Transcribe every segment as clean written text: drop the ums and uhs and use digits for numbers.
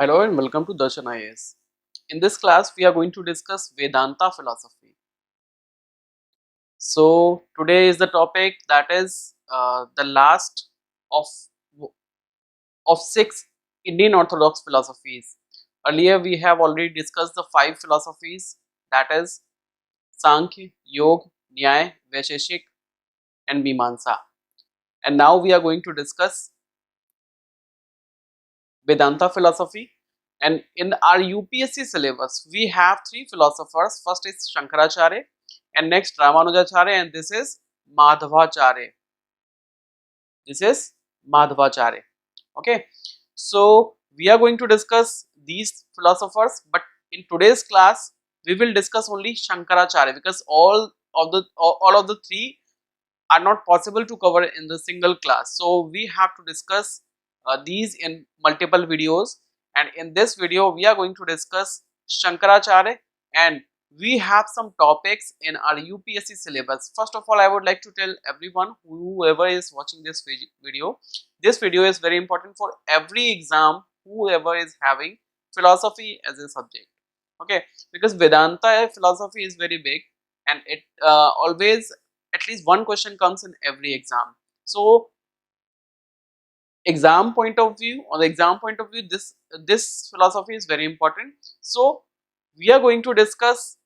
Hello and welcome to Darshan IAS. In this class, we are going to discuss Vedanta philosophy. So today is the topic that is the last of six Indian Orthodox philosophies. Earlier, we have already discussed the five philosophies, that is Sankhya, Yoga, Nyaya, Vaisheshik, and Mimamsa. And now we are going to discuss Vedanta philosophy. And in our UPSC syllabus, we have three philosophers. First is Shankaracharya, and next Ramanujacharya, and this is Madhvacharya. This is Madhvacharya. Okay, so we are going to discuss these philosophers, but in today's class we will discuss only Shankaracharya because all of the three are not possible to cover in the single class. So we have to discuss these in multiple videos, and in this video we are going to discuss Shankaracharya, and we have some topics in our UPSC syllabus. First of all, I would like to tell everyone, whoever is watching this video is very important for every exam, whoever is having philosophy as a subject. Okay, because Vedanta philosophy is very big, and it always at least one question comes in every exam. So exam point of view, on the exam point of view, this philosophy is very important. So we are going to discuss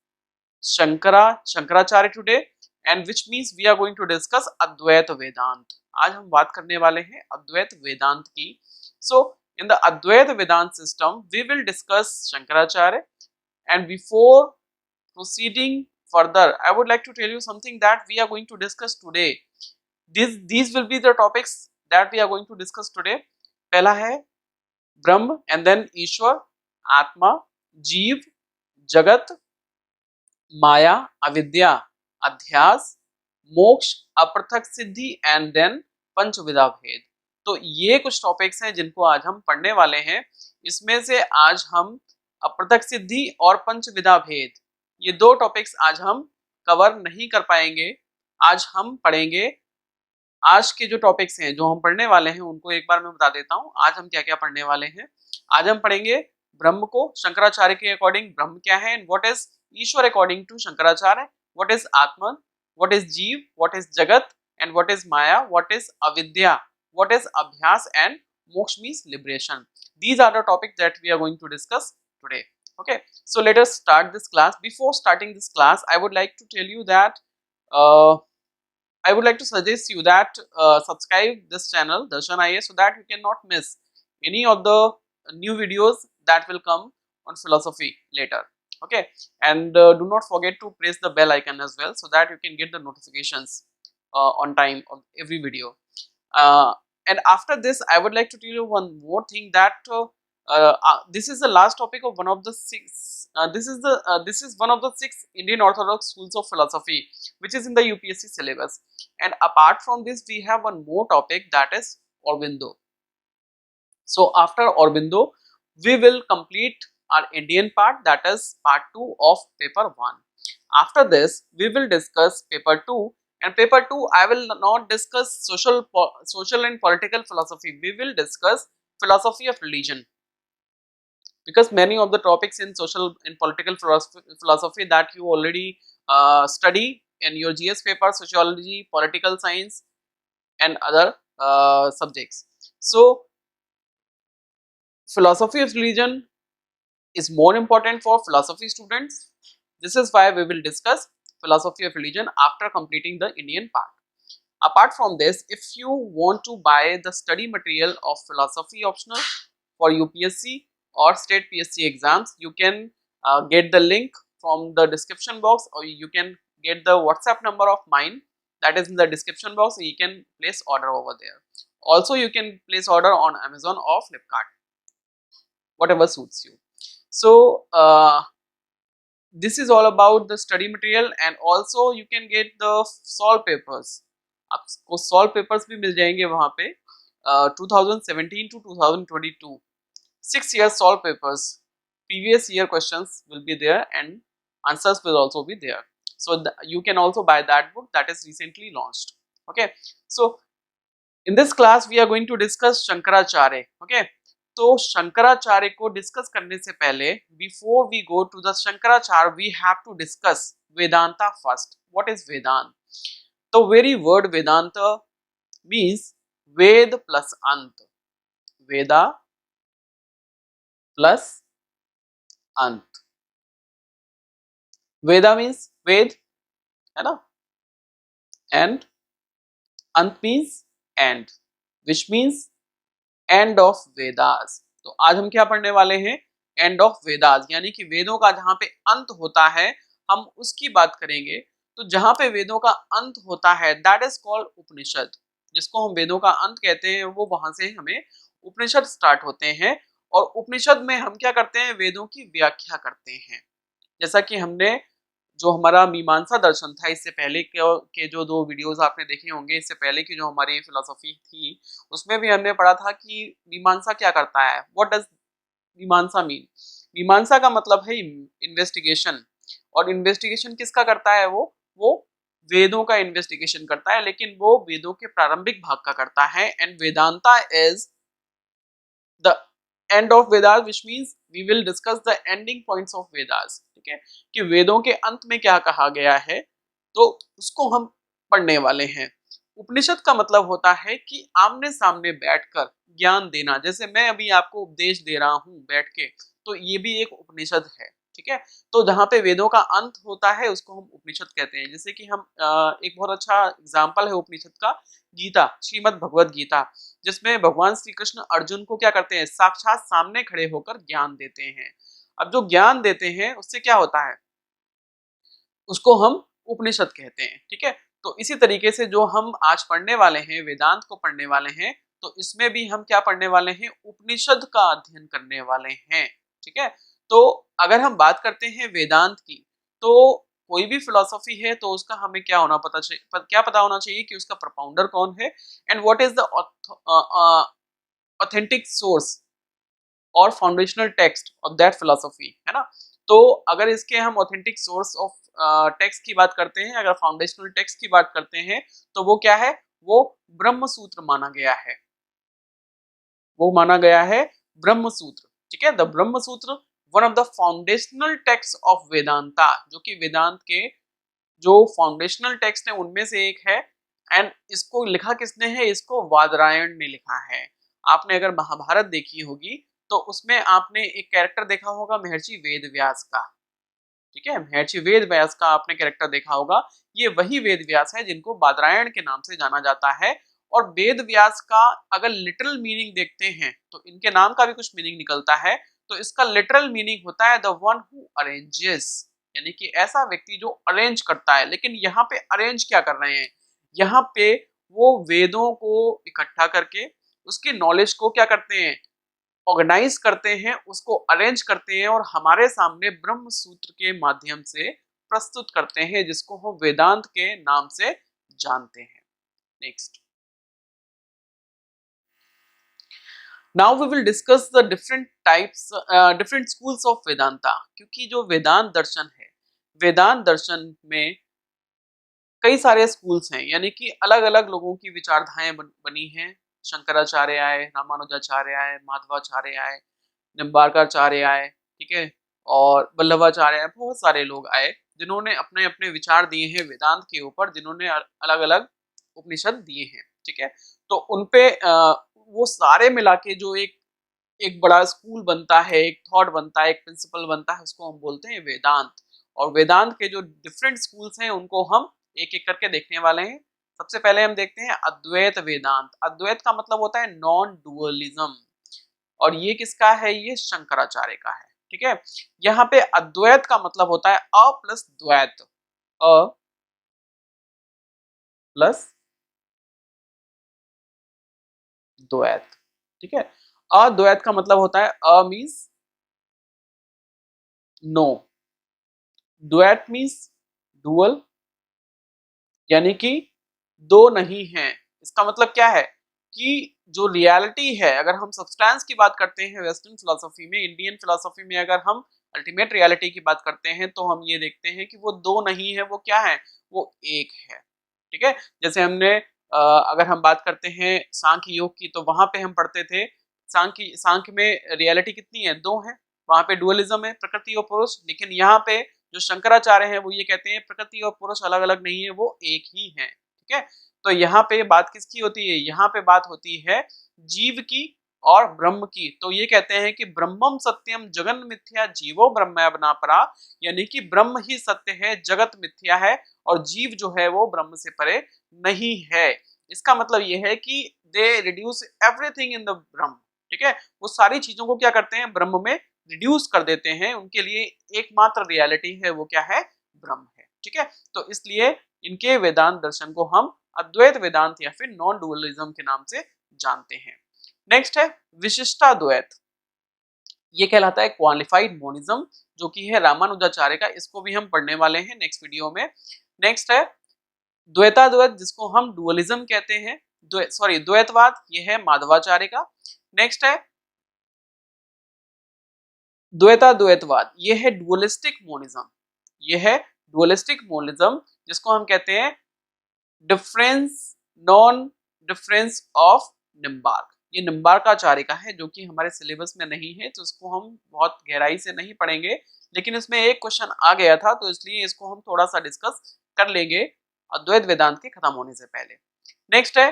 Shankaracharya today, and which means we are going to discuss Advaita Vedant. आज हम बात करने वाले हैं अद्वैत वेदांत की. So in the Advaita Vedant system we will discuss Shankaracharya, and before proceeding further, I would like to tell you something that we are going to discuss today. These will be the topics that we are going to discuss today. पहला है ब्रह्म, and then ईश्वर, आत्मा, जीव, जगत, माया, अविद्या, अध्यास, मोक्ष, अपृथक सिद्धि, and then पंचविधा भेद. तो ये कुछ टॉपिक्स हैं जिनको आज हम पढ़ने वाले हैं. इसमें से आज हम अपृथक सिद्धि और पंचविधा भेद, ये दो टॉपिक्स आज हम कवर नहीं कर पाएंगे. आज हम पढ़ेंगे, आज के जो टॉपिक्स हैं जो हम पढ़ने वाले हैं उनको एक बार मैं बता देता हूं. आज हम क्या क्या पढ़ने वाले हैं. आज हम पढ़ेंगे ब्रह्म को शंकराचार्य के अकॉर्डिंग ब्रह्म क्या है, and what is Ishvara according to Shankaracharya, what is atma, what is jiva, what is jagat, and what is maya, what is avidya, what is abhyasa, and moksha means liberation. These are the topics that we are going to discuss today. Okay, so let us start this class. Before starting this class, I would like to tell you that I would like to suggest you that subscribe this channel Darshan IAS so that you cannot miss any of the new videos that will come on philosophy later. Okay, and do not forget to press the bell icon as well so that you can get the notifications on time of every video. And after this, I would like to tell you one more thing, that this is the last topic of one of the six. This is one of the six Indian Orthodox schools of philosophy, which is in the UPSC syllabus. And apart from this, we have one more topic, that is Aurobindo. So after Aurobindo, we will complete our Indian part, that is part 2 of paper 1. After this, we will discuss paper 2. And paper 2, I will not discuss social and political philosophy. We will discuss philosophy of religion, because many of the topics in social and political philosophy that you already study in your GS paper, sociology, political science, and other subjects. So philosophy of religion is more important for philosophy students. This is why we will discuss philosophy of religion after completing the Indian part. Apart from this, if you want to buy the study material of philosophy optional for UPSC or state PSC exams, you can get the link from the description box, or you can get the WhatsApp number of mine that is in the description box, so you can place order over there. Also, you can place order on Amazon or Flipkart, whatever suits you. So this is all about the study material, and also you can get the solve papers. आपको solve papers भी मिल जाएंगे वहाँ पे 2017 to 2022 6 years solve papers, previous year questions will be there and answers will also be there. So you can also buy that book that is recently launched. Okay, so in this class we are going to discuss Shankaracharya. Okay, तो शंकराचार्य को discuss करने से पहले, before we go to the Shankaracharya, we have to discuss Vedanta first. What is Vedanta? तो very word Vedanta means Veda plus anta. Veda plus anta. वेदा means वेद, है ना, and अंत means and, which means and of Vedas. तो आज हम क्या पढ़ने वाले हैं? एंड ऑफ वेदास, यानी कि वेदों का जहां पे अंत होता है हम उसकी बात करेंगे. तो जहां पे वेदों का अंत होता है दैट इज कॉल्ड उपनिषद. जिसको हम वेदों का अंत कहते हैं वो वहां से हमें उपनिषद स्टार्ट होते हैं. और उपनिषद में हम क्या करते हैं? वेदों की व्याख्या करते हैं. जैसा कि हमने जो हमारा मीमांसा दर्शन था, इससे पहले के जो 2 वीडियोस आपने देखे होंगे, इससे पहले की जो हमारी फिलोसफी थी उसमें भी हमने पढ़ा था कि मीमांसा क्या करता है. व्हाट डज मीमांसा मीन? मीमांसा का मतलब है इन्वेस्टिगेशन. और इन्वेस्टिगेशन किसका करता है? वो वेदों का इन्वेस्टिगेशन करता है, लेकिन वो वेदों के प्रारंभिक भाग का करता है. And Vedanta is the end of Vedas, which means we will discuss the ending points of Vedas. ठीक है, कि वेदों के अंत में क्या कहा गया है तो उसको हम पढ़ने वाले हैं. उपनिषद का मतलब होता है कि आमने सामने बैठकर ज्ञान देना. जैसे मैं अभी आपको उपदेश दे रहा हूं बैठ के, तो ये भी एक उपनिषद है. ठीक है, तो जहाँ पे वेदों का अंत होता है उसको हम उपनिषद कहते हैं. जैसे कि हम एक बहुत अच्छा एग्जाम्पल है उपनिषद का गीता, श्रीमद् भगवद गीता, जिसमें भगवान श्री कृष्ण अर्जुन को क्या करते हैं? साक्षात सामने खड़े होकर ज्ञान देते हैं. अब जो ज्ञान देते हैं उससे क्या होता है? उसको हम उपनिषद कहते हैं. ठीक है, तो इसी तरीके से जो हम आज पढ़ने वाले हैं, वेदांत को पढ़ने वाले हैं, तो इसमें भी हम क्या पढ़ने वाले हैं? उपनिषद का अध्ययन करने वाले हैं. ठीक है, तो अगर हम बात करते हैं वेदांत की, तो कोई भी फिलोसफी है तो उसका हमें क्या होना क्या पता होना चाहिए कि उसका प्रोपाउंडर कौन है and what is the authentic source और foundational text of that philosophy, है ना. तो अगर इसके हम ऑथेंटिक सोर्स ऑफ टेक्स्ट की बात करते हैं, अगर फाउंडेशनल टेक्स्ट की बात करते हैं, तो वो क्या है? वो ब्रह्म सूत्र माना गया है. वो माना गया है ब्रह्म सूत्र. ठीक है, द ब्रह्म सूत्र one of the foundational text of Vedanta, जो कि वेदांत के जो फाउंडेशनल टेक्स्ट है उनमें से एक है. एंड इसको लिखा किसने है? इसको वादरायण ने लिखा है. आपने अगर महाभारत देखी होगी तो उसमें आपने एक कैरेक्टर देखा होगा महर्षि वेद व्यास का. ठीक है, महर्षि वेद व्यास का आपने कैरेक्टर देखा होगा. ये वही वेद व्यास है जिनको बादरायण के नाम से जाना जाता है. और वेद व्यास का अगर लिटरल मीनिंग देखते हैं तो इनके नाम का भी कुछ मीनिंग निकलता है. तो इसका लिटरल मीनिंग होता है द वन हु अरेंजेस, यानी कि ऐसा व्यक्ति जो अरेंज करता है. लेकिन यहाँ पे अरेंज क्या कर रहे हैं? यहाँ पे वो वेदों को इकट्ठा करके उसकी नॉलेज को क्या करते हैं? ऑर्गेनाइज करते हैं, उसको अरेंज करते हैं और हमारे सामने ब्रह्म सूत्र के माध्यम से प्रस्तुत करते हैं, जिसको हम वेदांत के नाम से जानते हैं. Next, now we will discuss the different schools of Vedanta. क्योंकि जो वेदांत दर्शन है, वेदांत दर्शन में कई सारे स्कूल्स हैं, यानी कि अलग अलग लोगों की विचारधाराएं बनी हैं. शंकराचार्य आए, रामानुजाचार्य आए, माधवाचार्य आए, निम्बारकाचार्य आए, ठीक है, और वल्लभाचार्य आए. बहुत सारे लोग आए जिन्होंने अपने अपने विचार दिए हैं वेदांत के ऊपर, जिन्होंने अलग अलग उपनिषद दिए हैं. ठीक है, तो उनपे वो सारे मिला के जो एक एक बड़ा स्कूल बनता है, एक थॉट बनता है, एक प्रिंसिपल बनता है, उसको हम बोलते हैं वेदांत. और वेदांत के जो डिफरेंट स्कूल्स हैं उनको हम एक एक करके देखने वाले हैं. सबसे पहले हम देखते हैं अद्वैत वेदांत. अद्वैत का मतलब होता है नॉन डुअलिज्म, और ये किसका है? ये शंकराचार्य का है. ठीक है, यहाँ पे अद्वैत का मतलब होता है अ प्लस द्वैत. अ प्लस द्वैत. ठीक है, अद्वैत का मतलब होता है अ मीन्स नो, द्वैत मीन्स डुअल, यानी कि दो नहीं है. इसका मतलब क्या है? कि जो रियलिटी है, अगर हम सब्सटेंस की बात करते हैं वेस्टर्न फिलोसफी में, इंडियन फिलोसफी में अगर हम अल्टीमेट रियलिटी की बात करते हैं तो हम ये देखते हैं कि वो दो नहीं है, वो क्या है? वो एक है. ठीक है, जैसे हमने अगर हम बात करते हैं सांख्य योग की, तो वहां पे हम पढ़ते थे सांख्य में रियलिटी कितनी है, 2 है, वहां पे डुअलिज्म है, प्रकृति और पुरुष। लेकिन यहाँ पे जो शंकराचार्य हैं वो ये कहते हैं प्रकृति और पुरुष अलग अलग नहीं है, वो एक ही है। ठीक है, तो यहाँ पे बात किसकी होती है, यहाँ पे बात होती है जीव की और ब्रह्म की। तो ये कहते हैं कि ब्रह्मम सत्यम जगन मिथ्या जीवो ब्रह्मणा परा, यानी कि ब्रह्म ही सत्य है, जगत मिथ्या है और जीव जो है वो ब्रह्म से परे नहीं है। इसका मतलब ये है कि they reduce everything in the ब्रह्म। ठीक है, वो सारी चीजों को क्या करते हैं, ब्रह्म में रिड्यूस कर देते हैं। उनके लिए एकमात्र रियलिटी है वो क्या है, ब्रह्म है। ठीक है, तो इसलिए इनके वेदांत दर्शन को हम अद्वैत वेदांत या फिर नॉन डुअलिज्म के नाम से जानते हैं। नेक्स्ट है विशिष्टाद्वैत, ये कहलाता है क्वालिफाइड मोनिज्म, जो कि है रामानुजाचार्य का। इसको भी हम पढ़ने वाले हैं नेक्स्ट वीडियो में। नेक्स्ट है द्वैताद्वैत, जिसको हम डुअलिज्म कहते हैं, द्वैतवाद, ये है माधवाचार्य का। नेक्स्ट है द्वैताद्वैतवाद, ये है डुअलिस्टिक मोनिज्म, ये है डुअलिस्टिक मोनिज्म, जिसको हम कहते हैं difference non difference of Nimbarka. ये निम्बार्काचार्य का है, जो कि हमारे सिलेबस में नहीं है, तो इसको हम बहुत गहराई से नहीं पढ़ेंगे। लेकिन इसमें एक क्वेश्चन आ गया था, तो इसलिए इसको हम थोड़ा सा डिस्कस कर लेंगे अद्वैत वेदांत के खत्म होने से पहले। नेक्स्ट है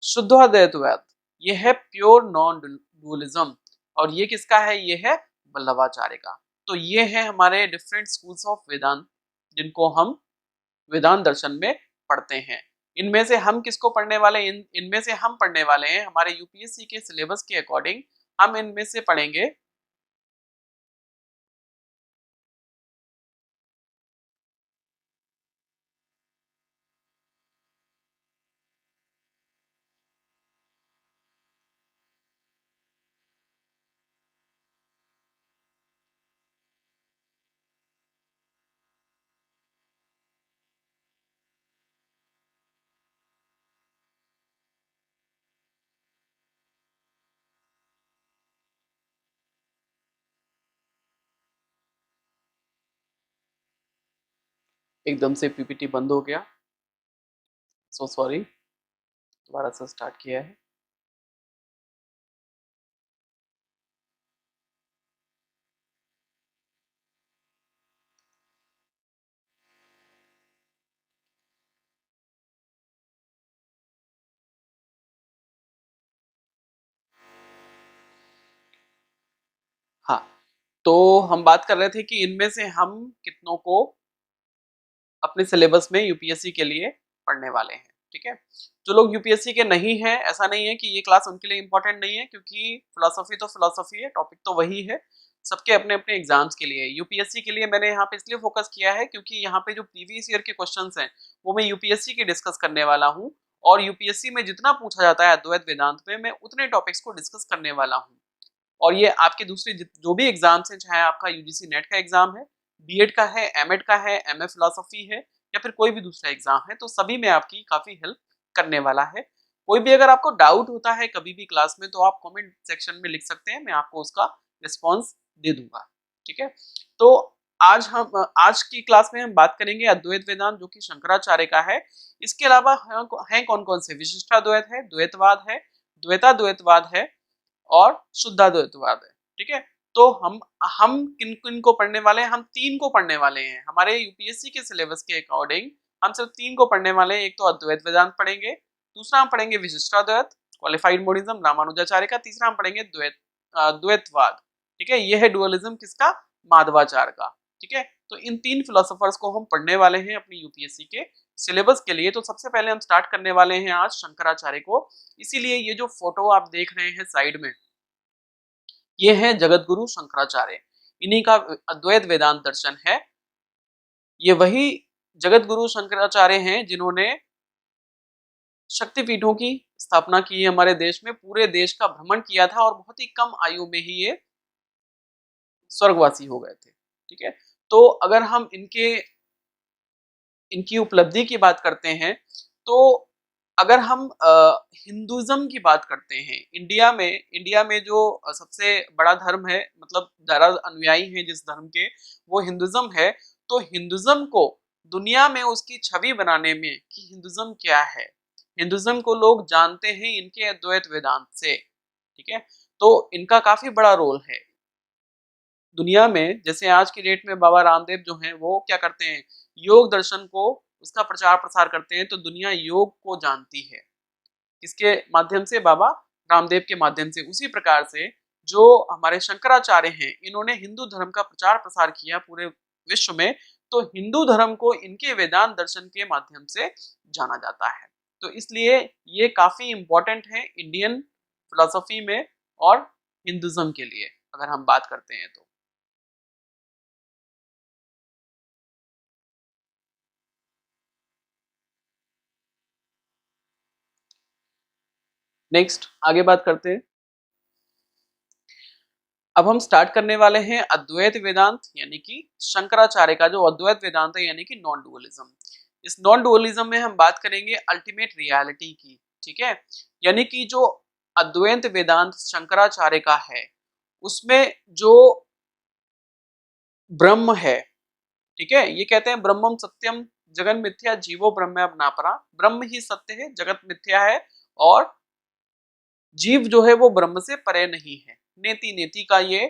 शुद्धाद्वैतवाद, ये है प्योर नॉन डुअलिज्म, और ये किसका है, ये है वल्लभाचार्य का। तो ये है हमारे डिफरेंट स्कूल्स ऑफ वेदांत, जिनको हम वेदांत दर्शन में पढ़ते हैं। इनमें से हम किसको पढ़ने वाले हैं, इनमें से हम पढ़ने वाले हैं हमारे यूपीएससी के सिलेबस के अकॉर्डिंग हम इनमें से पढ़ेंगे एकदम से पीपीटी बंद हो गया, सो सॉरी, दोबारा से स्टार्ट किया है। हाँ, तो हम बात कर रहे थे कि इनमें से हम कितनों को अपने सिलेबस में यूपीएससी के लिए पढ़ने वाले हैं। ठीक है, जो लोग यूपीएससी के नहीं है, ऐसा नहीं है कि ये क्लास उनके लिए इंपॉर्टेंट नहीं है, क्योंकि फिलोसफी तो फिलोसफी है, टॉपिक तो वही है, सबके अपने अपने एग्जाम्स के लिए। यूपीएससी के लिए मैंने यहाँ पे इसलिए फोकस किया है क्योंकि यहाँ पे जो प्रीवियस ईयर के क्वेश्चंस हैं वो मैं यूपीएससी के डिस्कस करने वाला हूँ, और यूपीएससी में जितना पूछा जाता है अद्वैत वेदांत में, मैं उतने टॉपिक्स को डिस्कस करने वाला हूँ। और ये आपके दूसरे जो भी एग्जाम्स हैं, चाहे आपका यूजीसी नेट का एग्जाम है, बीएड का है, एमएड का है, एमए फिलोसफी है, या फिर कोई भी दूसरा एग्जाम है, तो सभी में आपकी काफी हेल्प करने वाला है। कोई भी अगर आपको डाउट होता है कभी भी क्लास में, तो आप कमेंट सेक्शन में लिख सकते हैं, मैं आपको उसका रिस्पॉन्स दे दूंगा। ठीक है, तो आज की क्लास में हम बात करेंगे अद्वैत वेदांत, जो कि शंकराचार्य का है। इसके अलावा है कौन कौन से, विशिष्टाद्वैत है, द्वैतवाद है, द्वैताद्वैतवाद है, और शुद्धाद्वैतवाद है। ठीक है, तो हम किन किन को पढ़ने वाले हैं, हम 3 को पढ़ने वाले हैं। हमारे यूपीएससी के सिलेबस के अकॉर्डिंग हम सिर्फ 3 को पढ़ने वाले हैं। एक तो अद्वैत वेदांत पढ़ेंगे, दूसरा हम पढ़ेंगे विशिष्टाद्वैत क्वालिफाइड मोनिज्म रामानुजाचार्य का, तीसरा हम पढ़ेंगे द्वैतवाद। ठीक है, यह है डुअलिज्म किसका, माधवाचार्य का। ठीक है, तो इन 3 फिलोसोफर्स को हम पढ़ने वाले हैं अपनी यूपीएससी के सिलेबस के लिए। तो सबसे पहले हम स्टार्ट करने वाले हैं आज शंकराचार्य को। इसीलिए ये जो फोटो आप देख रहे हैं साइड में, ये है जगत गुरु शंकराचार्य, इन्हीं का अद्वैत वेदांत दर्शन है। ये वही जगत गुरु शंकराचार्य हैं जिन्होंने शक्तिपीठों की स्थापना की है हमारे देश में, पूरे देश का भ्रमण किया था, और बहुत ही कम आयु में ही ये स्वर्गवासी हो गए थे। ठीक है, तो अगर हम इनकी उपलब्धि की बात करते हैं, तो अगर हम हिंदुइज्म की बात करते हैं, इंडिया में जो सबसे बड़ा धर्म है, मतलब ज्यादा अनुयायी हैं जिस धर्म के, वो हिंदुइज्म है। तो हिंदुइज्म को दुनिया में उसकी छवि बनाने में कि हिंदुइज्म क्या है, हिंदुइज्म को लोग जानते हैं इनके अद्वैत वेदांत से। ठीक है। तो इनका काफी बड़ा रोल है दुनिया में। जैसे आज की डेट में बाबा रामदेव जो हैं वो क्या करते हैं, योग दर्शन को उसका प्रचार प्रसार करते हैं, तो दुनिया योग को जानती है किसके माध्यम से, बाबा रामदेव के माध्यम से। उसी प्रकार से जो हमारे शंकराचार्य हैं, इन्होंने हिंदू धर्म का प्रचार प्रसार किया पूरे विश्व में, तो हिंदू धर्म को इनके वेदांत दर्शन के माध्यम से जाना जाता है। तो इसलिए ये काफी इंपॉर्टेंट है इंडियन फिलोसफी में और हिंदुज्म के लिए अगर हम बात करते हैं तो। नेक्स्ट आगे बात करते हैं। अब हम स्टार्ट करने वाले हैं अद्वैत वेदांत, यानी कि शंकराचार्य का जो अद्वैत वेदांत है, यानी कि नॉन डुअलिज्म। इस नॉन डुअलिज्म में हम बात करेंगे अल्टीमेट रियलिटी की, ठीक है। यानी कि जो अद्वैत वेदांत शंकराचार्य का है, उसमें जो ब्रह्म है, ठीक है, ये कहते हैं ब्रह्मम सत्यम जगन मिथ्या जीवो ब्रह्म नापरा, ब्रह्म ही सत्य है, जगत मिथ्या है, और जीव जो है वो ब्रह्म से परे नहीं है। नेति नेति का ये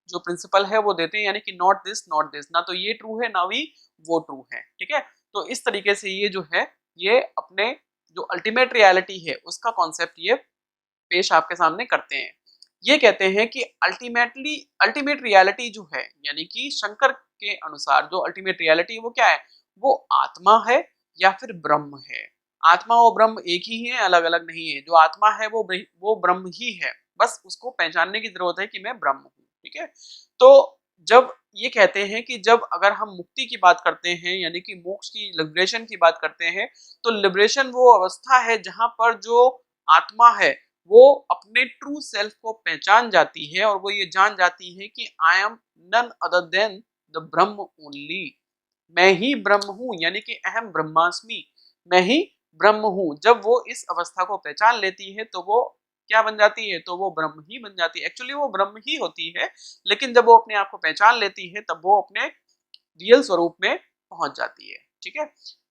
जो प्रिंसिपल है वो देते हैं, यानी कि नॉट दिस, ना तो ये ट्रू है ना ही वो ट्रू है, ठीक है। तो इस तरीके से ये जो है ये अपने जो अल्टीमेट रियलिटी है उसका कॉन्सेप्ट ये पेश आपके सामने करते हैं। ये कहते हैं कि अल्टीमेट रियलिटी जो है, यानी कि शंकर के अनुसार जो अल्टीमेट रियलिटी वो क्या है, वो आत्मा है या फिर ब्रह्म है। आत्मा और ब्रह्म एक ही है, अलग अलग नहीं है। जो आत्मा है वो ब्रह्म ही है, बस उसको पहचानने की जरूरत है कि मैं ब्रह्म हूँ, ठीक है। तो जब ये कहते हैं कि जब अगर हम मुक्ति की बात करते हैं, यानी कि मोक्ष की, लिबरेशन की बात करते हैं, तो लिबरेशन वो अवस्था है जहां पर जो आत्मा है वो अपने ट्रू सेल्फ को पहचान जाती है, और वो ये जान जाती है कि I am none other than the Brahman only, मैं ही ब्रह्म हूं, यानी कि अहम ब्रह्मास्मि, मैं ही ब्रह्म हूं। जब वो इस अवस्था को पहचान लेती है तो वो क्या बन जाती है, तो वो ब्रह्म ही बन जाती है। एक्चुअली वो ब्रह्म ही होती है, लेकिन जब वो अपने आप को पहचान लेती है तब वो अपने रियल स्वरूप में पहुंच जाती है, ठीक है।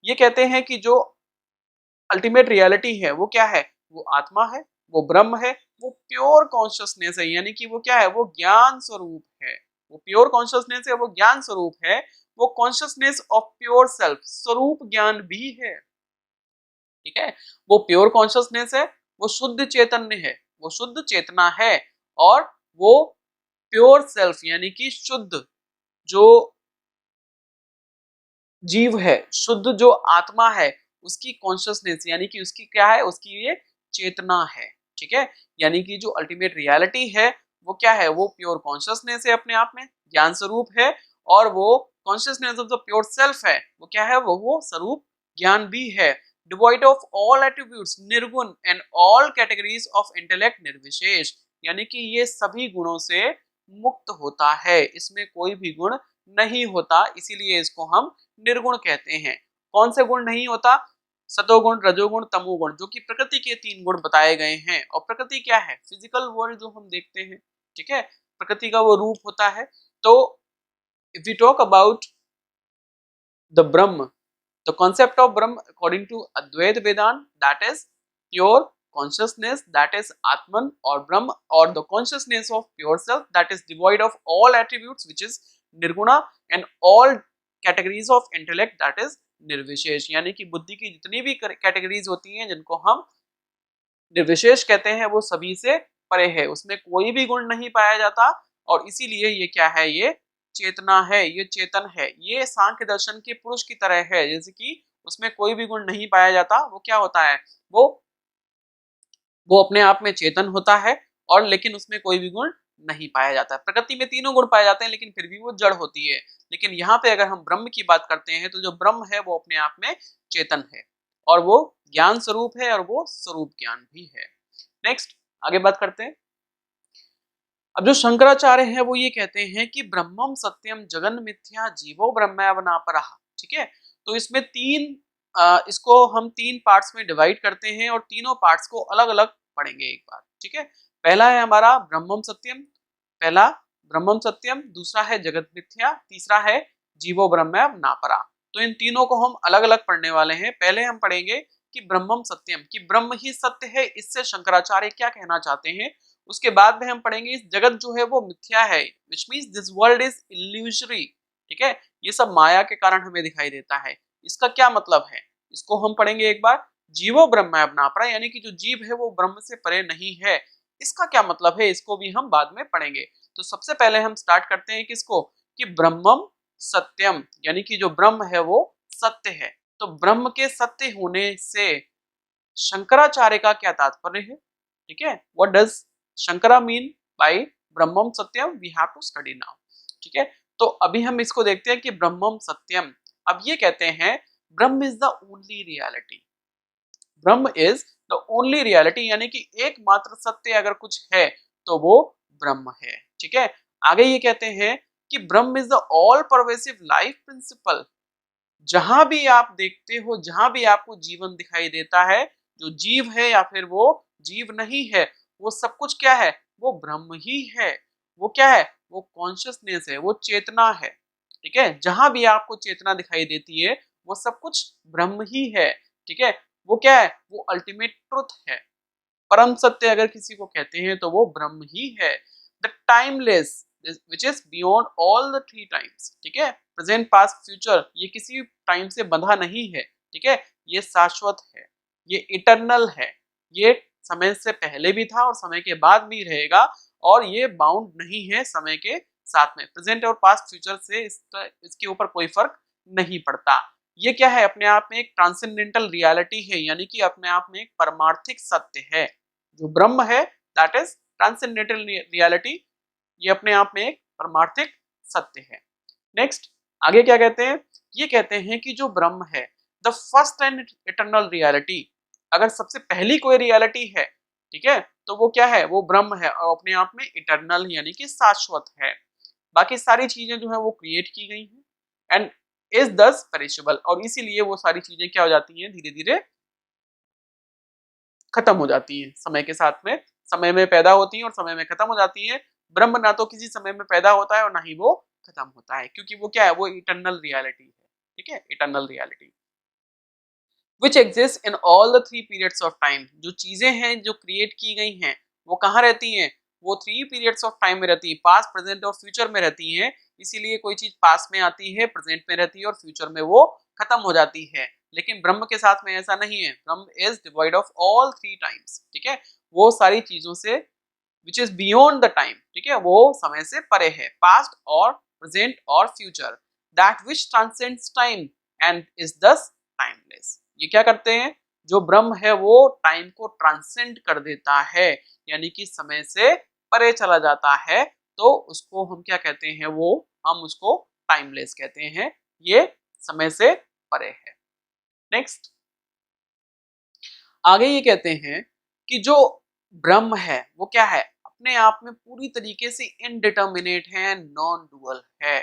ये कहते हैं कि जो अल्टीमेट रियलिटी है वो क्या है, वो आत्मा है, वो ब्रह्म है, वो प्योर कॉन्शियसनेस है, यानी कि वो क्या है, वो ज्ञान स्वरूप है। वो प्योर कॉन्शियसनेस है, वो ज्ञान स्वरूप है, वो कॉन्शियसनेस ऑफ प्योर सेल्फ, स्वरूप ज्ञान भी है, ठीक है। वो प्योर कॉन्शियसनेस है, वो शुद्ध चैतन्य है, वो शुद्ध चेतना है, और वो प्योर सेल्फ यानी कि शुद्ध जो जीव है, शुद्ध जो आत्मा है, उसकी कॉन्शियसनेस यानी कि उसकी क्या है, उसकी ये चेतना है, ठीक है। यानी कि जो अल्टीमेट रियलिटी है वो क्या है, वो प्योर कॉन्शियसनेस है, अपने आप में ज्ञान स्वरूप है, और वो consciousness of the pure self है, वो क्या है, वो स्वरूप ज्ञान भी है। डिवॉइड ऑफ ऑल एट्रीब्यूट्स, निर्गुण, and all categories of intellect, निर्विशेष, यानी कि ये सभी गुणों से मुक्त होता है, इसमें कोई भी गुण नहीं होता, इसीलिए इसको हम निर्गुण कहते हैं। कौन से गुण नहीं होता, सतोगुण, रजोगुण, तमोगुण, जो कि प्रकृति के 3 गुण बताए गए हैं। और प्रकृति क्या है, फिजिकल वर्ल्ड जो हम देखते हैं, ठीक है, प्रकृति का वो रूप होता है। तो if we talk about the Brahman, the concept of Brahman according to Advaita Vedanta, that is pure consciousness, that is atman or brahma, or the consciousness of pure self, that is devoid of all attributes, which is nirguna, and all categories of intellect, that is निर्विशेष, यानी कि बुद्धि की जितनी भी categories होती हैं जिनको हम निर्विशेष कहते हैं, वो सभी से परे है, उसमें कोई भी गुण नहीं पाया जाता, और इसीलिए ये क्या है, ये चेतना है, ये चेतन है। ये सांख्य दर्शन के पुरुष की तरह है, जैसे कि उसमें कोई भी गुण नहीं पाया जाता, वो क्या होता है, वो अपने आप में चेतन होता है, और लेकिन उसमें कोई भी गुण नहीं पाया जाता। प्रकृति में तीनों गुण पाए जाते हैं, लेकिन फिर भी वो जड़ होती है। लेकिन यहाँ पे अगर हम ब्रह्म की बात करते हैं, तो जो ब्रह्म है वो अपने आप में चेतन है, और वो ज्ञान स्वरूप है, और वो स्वरूप ज्ञान भी है। नेक्स्ट आगे बात करते हैं। अब जो शंकराचार्य हैं वो ये कहते हैं कि ब्रह्मम सत्यम जगन मिथ्या जीवो ब्रह्मणापरः, ठीक है। तो इसमें इसको हम 3 पार्ट्स में डिवाइड करते हैं, और तीनों पार्ट्स को अलग अलग पढ़ेंगे एक बार, ठीक है। पहला है हमारा ब्रह्मम सत्यम, पहला ब्रह्मम सत्यम, दूसरा है जगत मिथ्या, तीसरा है जीवो ब्रह्मणापरः। तो इन तीनों को हम अलग अलग पढ़ने वाले हैं। पहले हम पढ़ेंगे कि ब्रह्मम सत्यम, कि ब्रह्म ही सत्य है, इससे शंकराचार्य क्या कहना चाहते हैं उसके बाद में हम पढ़ेंगे इस जगत जो है वो मिथ्या है, which means this world is illusory. ठीक है, ये सब माया के कारण हमें दिखाई देता है। इसका क्या मतलब है, इसको हम पढ़ेंगे एक बार। जीवो ब्रह्म अपरा, यानी कि जो जीव है वो ब्रह्म से परे नहीं है, इसका क्या मतलब है, इसको भी हम बाद में पढ़ेंगे। तो सबसे पहले हम स्टार्ट करते हैं किसको, कि ब्रह्मम सत्यम, यानी कि जो ब्रह्म है वो सत्य है। तो ब्रह्म के सत्य होने से शंकराचार्य का क्या तात्पर्य है, ठीक है, what does Shankara mean by Brahmam satyam, we have to study now. ठीक है, तो अभी हम इसको देखते हैं कि ब्रह्मम सत्यम, अब ये कहते हैं Brahman is the only reality, Brahma is the only reality, यानी कि एकमात्र सत्य अगर कुछ है तो वो ब्रह्म है। ठीक है, आगे ये कहते हैं कि Brahman is the all pervasive life principal, जहां भी आप देखते हो, जहां भी आपको जीवन दिखाई देता है, जो जीव है या फिर वो जीव नहीं है, वो सब कुछ क्या है, वो ब्रह्म ही है। वो क्या है, वो कॉन्शियसनेस है, वो चेतना है। ठीक है, जहां भी आपको चेतना दिखाई देती है वो सब कुछ ब्रह्म ही है। ठीक है, वो क्या है, वो अल्टीमेट ट्रुथ है, परम सत्य अगर किसी को कहते हैं तो वो ब्रह्म ही है। The timeless which is beyond all the three times. ठीक है, प्रेजेंट पास्ट फ्यूचर, ये किसी टाइम से बंधा नहीं है। ठीक है, ये शाश्वत है, ये इटर्नल है, ये समय से पहले भी था और समय के बाद भी रहेगा, और ये बाउंड नहीं है समय के साथ में। प्रेजेंट और पास्ट फ्यूचर से इसके ऊपर कोई फर्क नहीं पड़ता। ये क्या है, अपने आप में एक ट्रांसेंडेंटल रियलिटी है, यानी कि अपने आप में एक परमार्थिक सत्य है। जो ब्रह्म है दैट इज ट्रांसेंडेंटल रियलिटी, ये अपने आप में एक परमार्थिक सत्य है। नेक्स्ट आगे क्या कहते हैं, ये कहते हैं कि जो ब्रह्म है the first and eternal reality, अगर सबसे पहली कोई रियलिटी है, ठीक है, तो वो क्या है, वो ब्रह्म है और अपने आप में इटर्नल यानी कि शाश्वत है। बाकी सारी चीजें जो है वो क्रिएट की गई हैं एंड इज दस पेरिशेबल, और इसीलिए वो सारी चीजें क्या हो जाती हैं, धीरे धीरे खत्म हो जाती हैं समय के साथ में। समय में पैदा होती हैं और समय में खत्म हो जाती हैं। ब्रह्म ना तो किसी समय में पैदा होता है और ना ही वो खत्म होता है, क्योंकि वो क्या है, वो इटर्नल रियलिटी है। ठीक है, eternal reality which exist in all the three periods of time, जो चीजें हैं जो क्रिएट की गई हैं वो कहाँ रहती हैं, वो थ्री पीरियड्स ऑफ टाइम में रहती है, पास्ट प्रेजेंट और फ्यूचर में रहती हैं। इसीलिए कोई चीज पास्ट में आती है, प्रेजेंट में रहती है और फ्यूचर में वो खत्म हो जाती है। लेकिन ब्रह्म के साथ में ऐसा नहीं है, ब्रह्म is divide of all three times. ठीक है, वो सारी चीजों से which is beyond the time, ठीक है, वो समय से परे है, पास्ट और प्रेजेंट और future, that which transcends time and is दस टाइमलेस। ये क्या करते हैं, जो ब्रह्म है वो टाइम को ट्रांसेंड कर देता है, यानी कि समय से परे चला जाता है, तो उसको हम क्या कहते हैं, वो हम उसको टाइमलेस कहते हैं, ये समय से परे है। नेक्स्ट आगे ये कहते हैं कि जो ब्रह्म है वो क्या है, अपने आप में पूरी तरीके से इनडिटर्मिनेट है, नॉन डुअल है।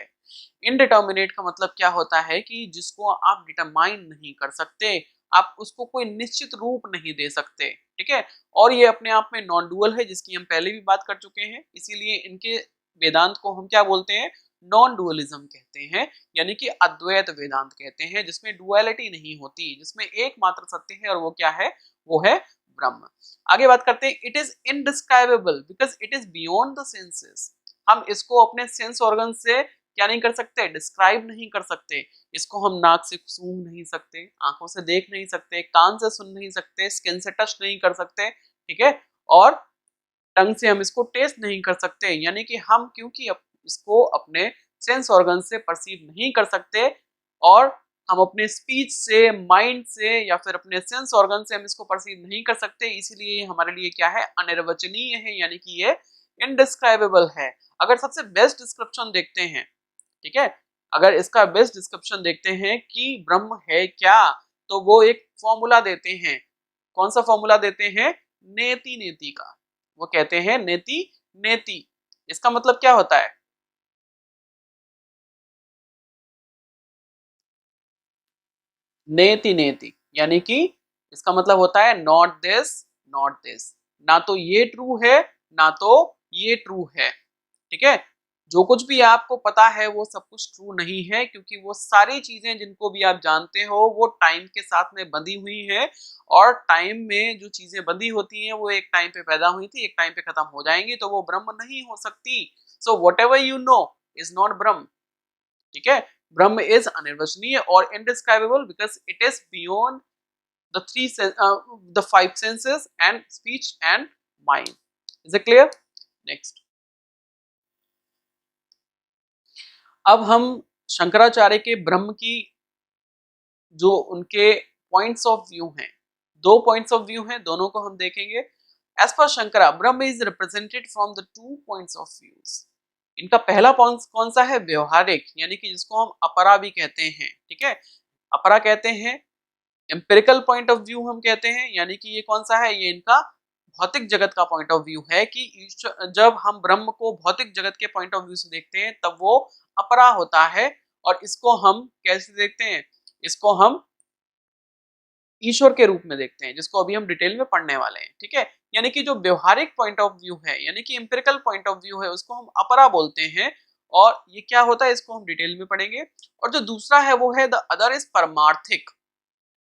इनडिटर्मिनेट का मतलब क्या होता है, कि जिसको आप डिटरमाइन नहीं कर सकते, आप उसको कोई निश्चित रूप नहीं दे सकते। ठीक है, और ये अपने आप में नॉन डुअल है, जिसकी हम पहले भी बात कर चुके हैं। इसीलिए इनके वेदांत को हम क्या बोलते हैं, नॉन डुअलिज्म कहते हैं, यानी कि अद्वैत वेदांत कहते हैं, जिसमें डुअलिटी नहीं होती, जिसमें एकमात्र सत्य है और वो क्या है, वो है ब्रह्म। आगे बात करते हैं, it is indescribable because it is beyond the senses. हम इसको अपने सेंस ऑर्गन से क्या नहीं कर सकते, डिस्क्राइब नहीं कर सकते। इसको हम नाक से सूंघ नहीं सकते, आंखों से देख नहीं सकते, कान से सुन नहीं सकते, स्किन से टच नहीं कर सकते। ठीक है, और टंग से हम इसको टेस्ट नहीं कर सकते, यानी कि हम क्योंकि इसको अपने सेंस ऑर्गन से परसीव नहीं कर सकते, और हम अपने स्पीच से, माइंड से या फिर अपने सेंस ऑर्गन से हम इसको परसीव नहीं कर सकते, इसीलिए ये हमारे लिए क्या है, अनिर्वचनीय है, यानी कि ये इनडिस्क्राइबेबल है। अगर सबसे बेस्ट डिस्क्रिप्शन देखते हैं, ठीक है, अगर इसका बेस्ट डिस्क्रिप्शन देखते हैं कि ब्रह्म है क्या, तो वो एक फॉर्मूला देते हैं। कौन सा फॉर्मूला देते हैं, नेति नेति का। वो कहते हैं नेति नेति, इसका मतलब क्या होता है, नेति नेति, यानी कि इसका मतलब होता है नॉट दिस नॉट दिस, ना तो ये ट्रू है ना तो ये ट्रू है। ठीक है, जो कुछ भी आपको पता है वो सब कुछ ट्रू नहीं है, क्योंकि वो सारी चीजें जिनको भी आप जानते हो वो टाइम के साथ में बंधी हुई है, और टाइम में जो चीजें बंधी होती हैं वो एक टाइम पे पैदा हुई थी, एक टाइम पे खत्म हो जाएंगी, तो वो ब्रह्म नहीं हो सकती। So what ever you know is not ब्रह्म। ठीक है, ब्रह्म इज अनिर्वचनीय और indescribable because it is beyond the five senses and speech and mind. Is it clear? Next. अब हम शंकराचार्य के ब्रह्म की जो उनके पॉइंट्स ऑफ व्यू हैं, दो पॉइंट्स ऑफ व्यू हैं, दोनों को हम देखेंगे। As per Shankara Brahma is represented from the two points of views. इनका पहला पॉइंट कौन सा है? व्यवहारिक, यानी कि जिसको हम अपरा भी कहते हैं। ठीक है, अपरा कहते हैं। एम्पिरिकल पॉइंट ऑफ व्यू हम कहते हैं, यानी कि ये कौन सा है? ये इनका भौतिक जगत का पॉइंट ऑफ व्यू है कि जब हम ब्रह्म को भौतिक जगत के पॉइंट ऑफ व्यू से देखते हैं तब वो अपरा होता है, और इसको हम कैसे देखते हैं? इसको हम ईश्वर के रूप में देखते हैं, जिसको अभी हम डिटेल में पढ़ने वाले हैं। ठीक है, यानी कि जो व्यवहारिक पॉइंट ऑफ व्यू है, यानी कि एम्पिरिकल पॉइंट ऑफ व्यू है, उसको हम अपरा बोलते हैं, और ये क्या होता है इसको हम डिटेल में पढ़ेंगे। और जो दूसरा है वो है द अदर इज परमार्थिक।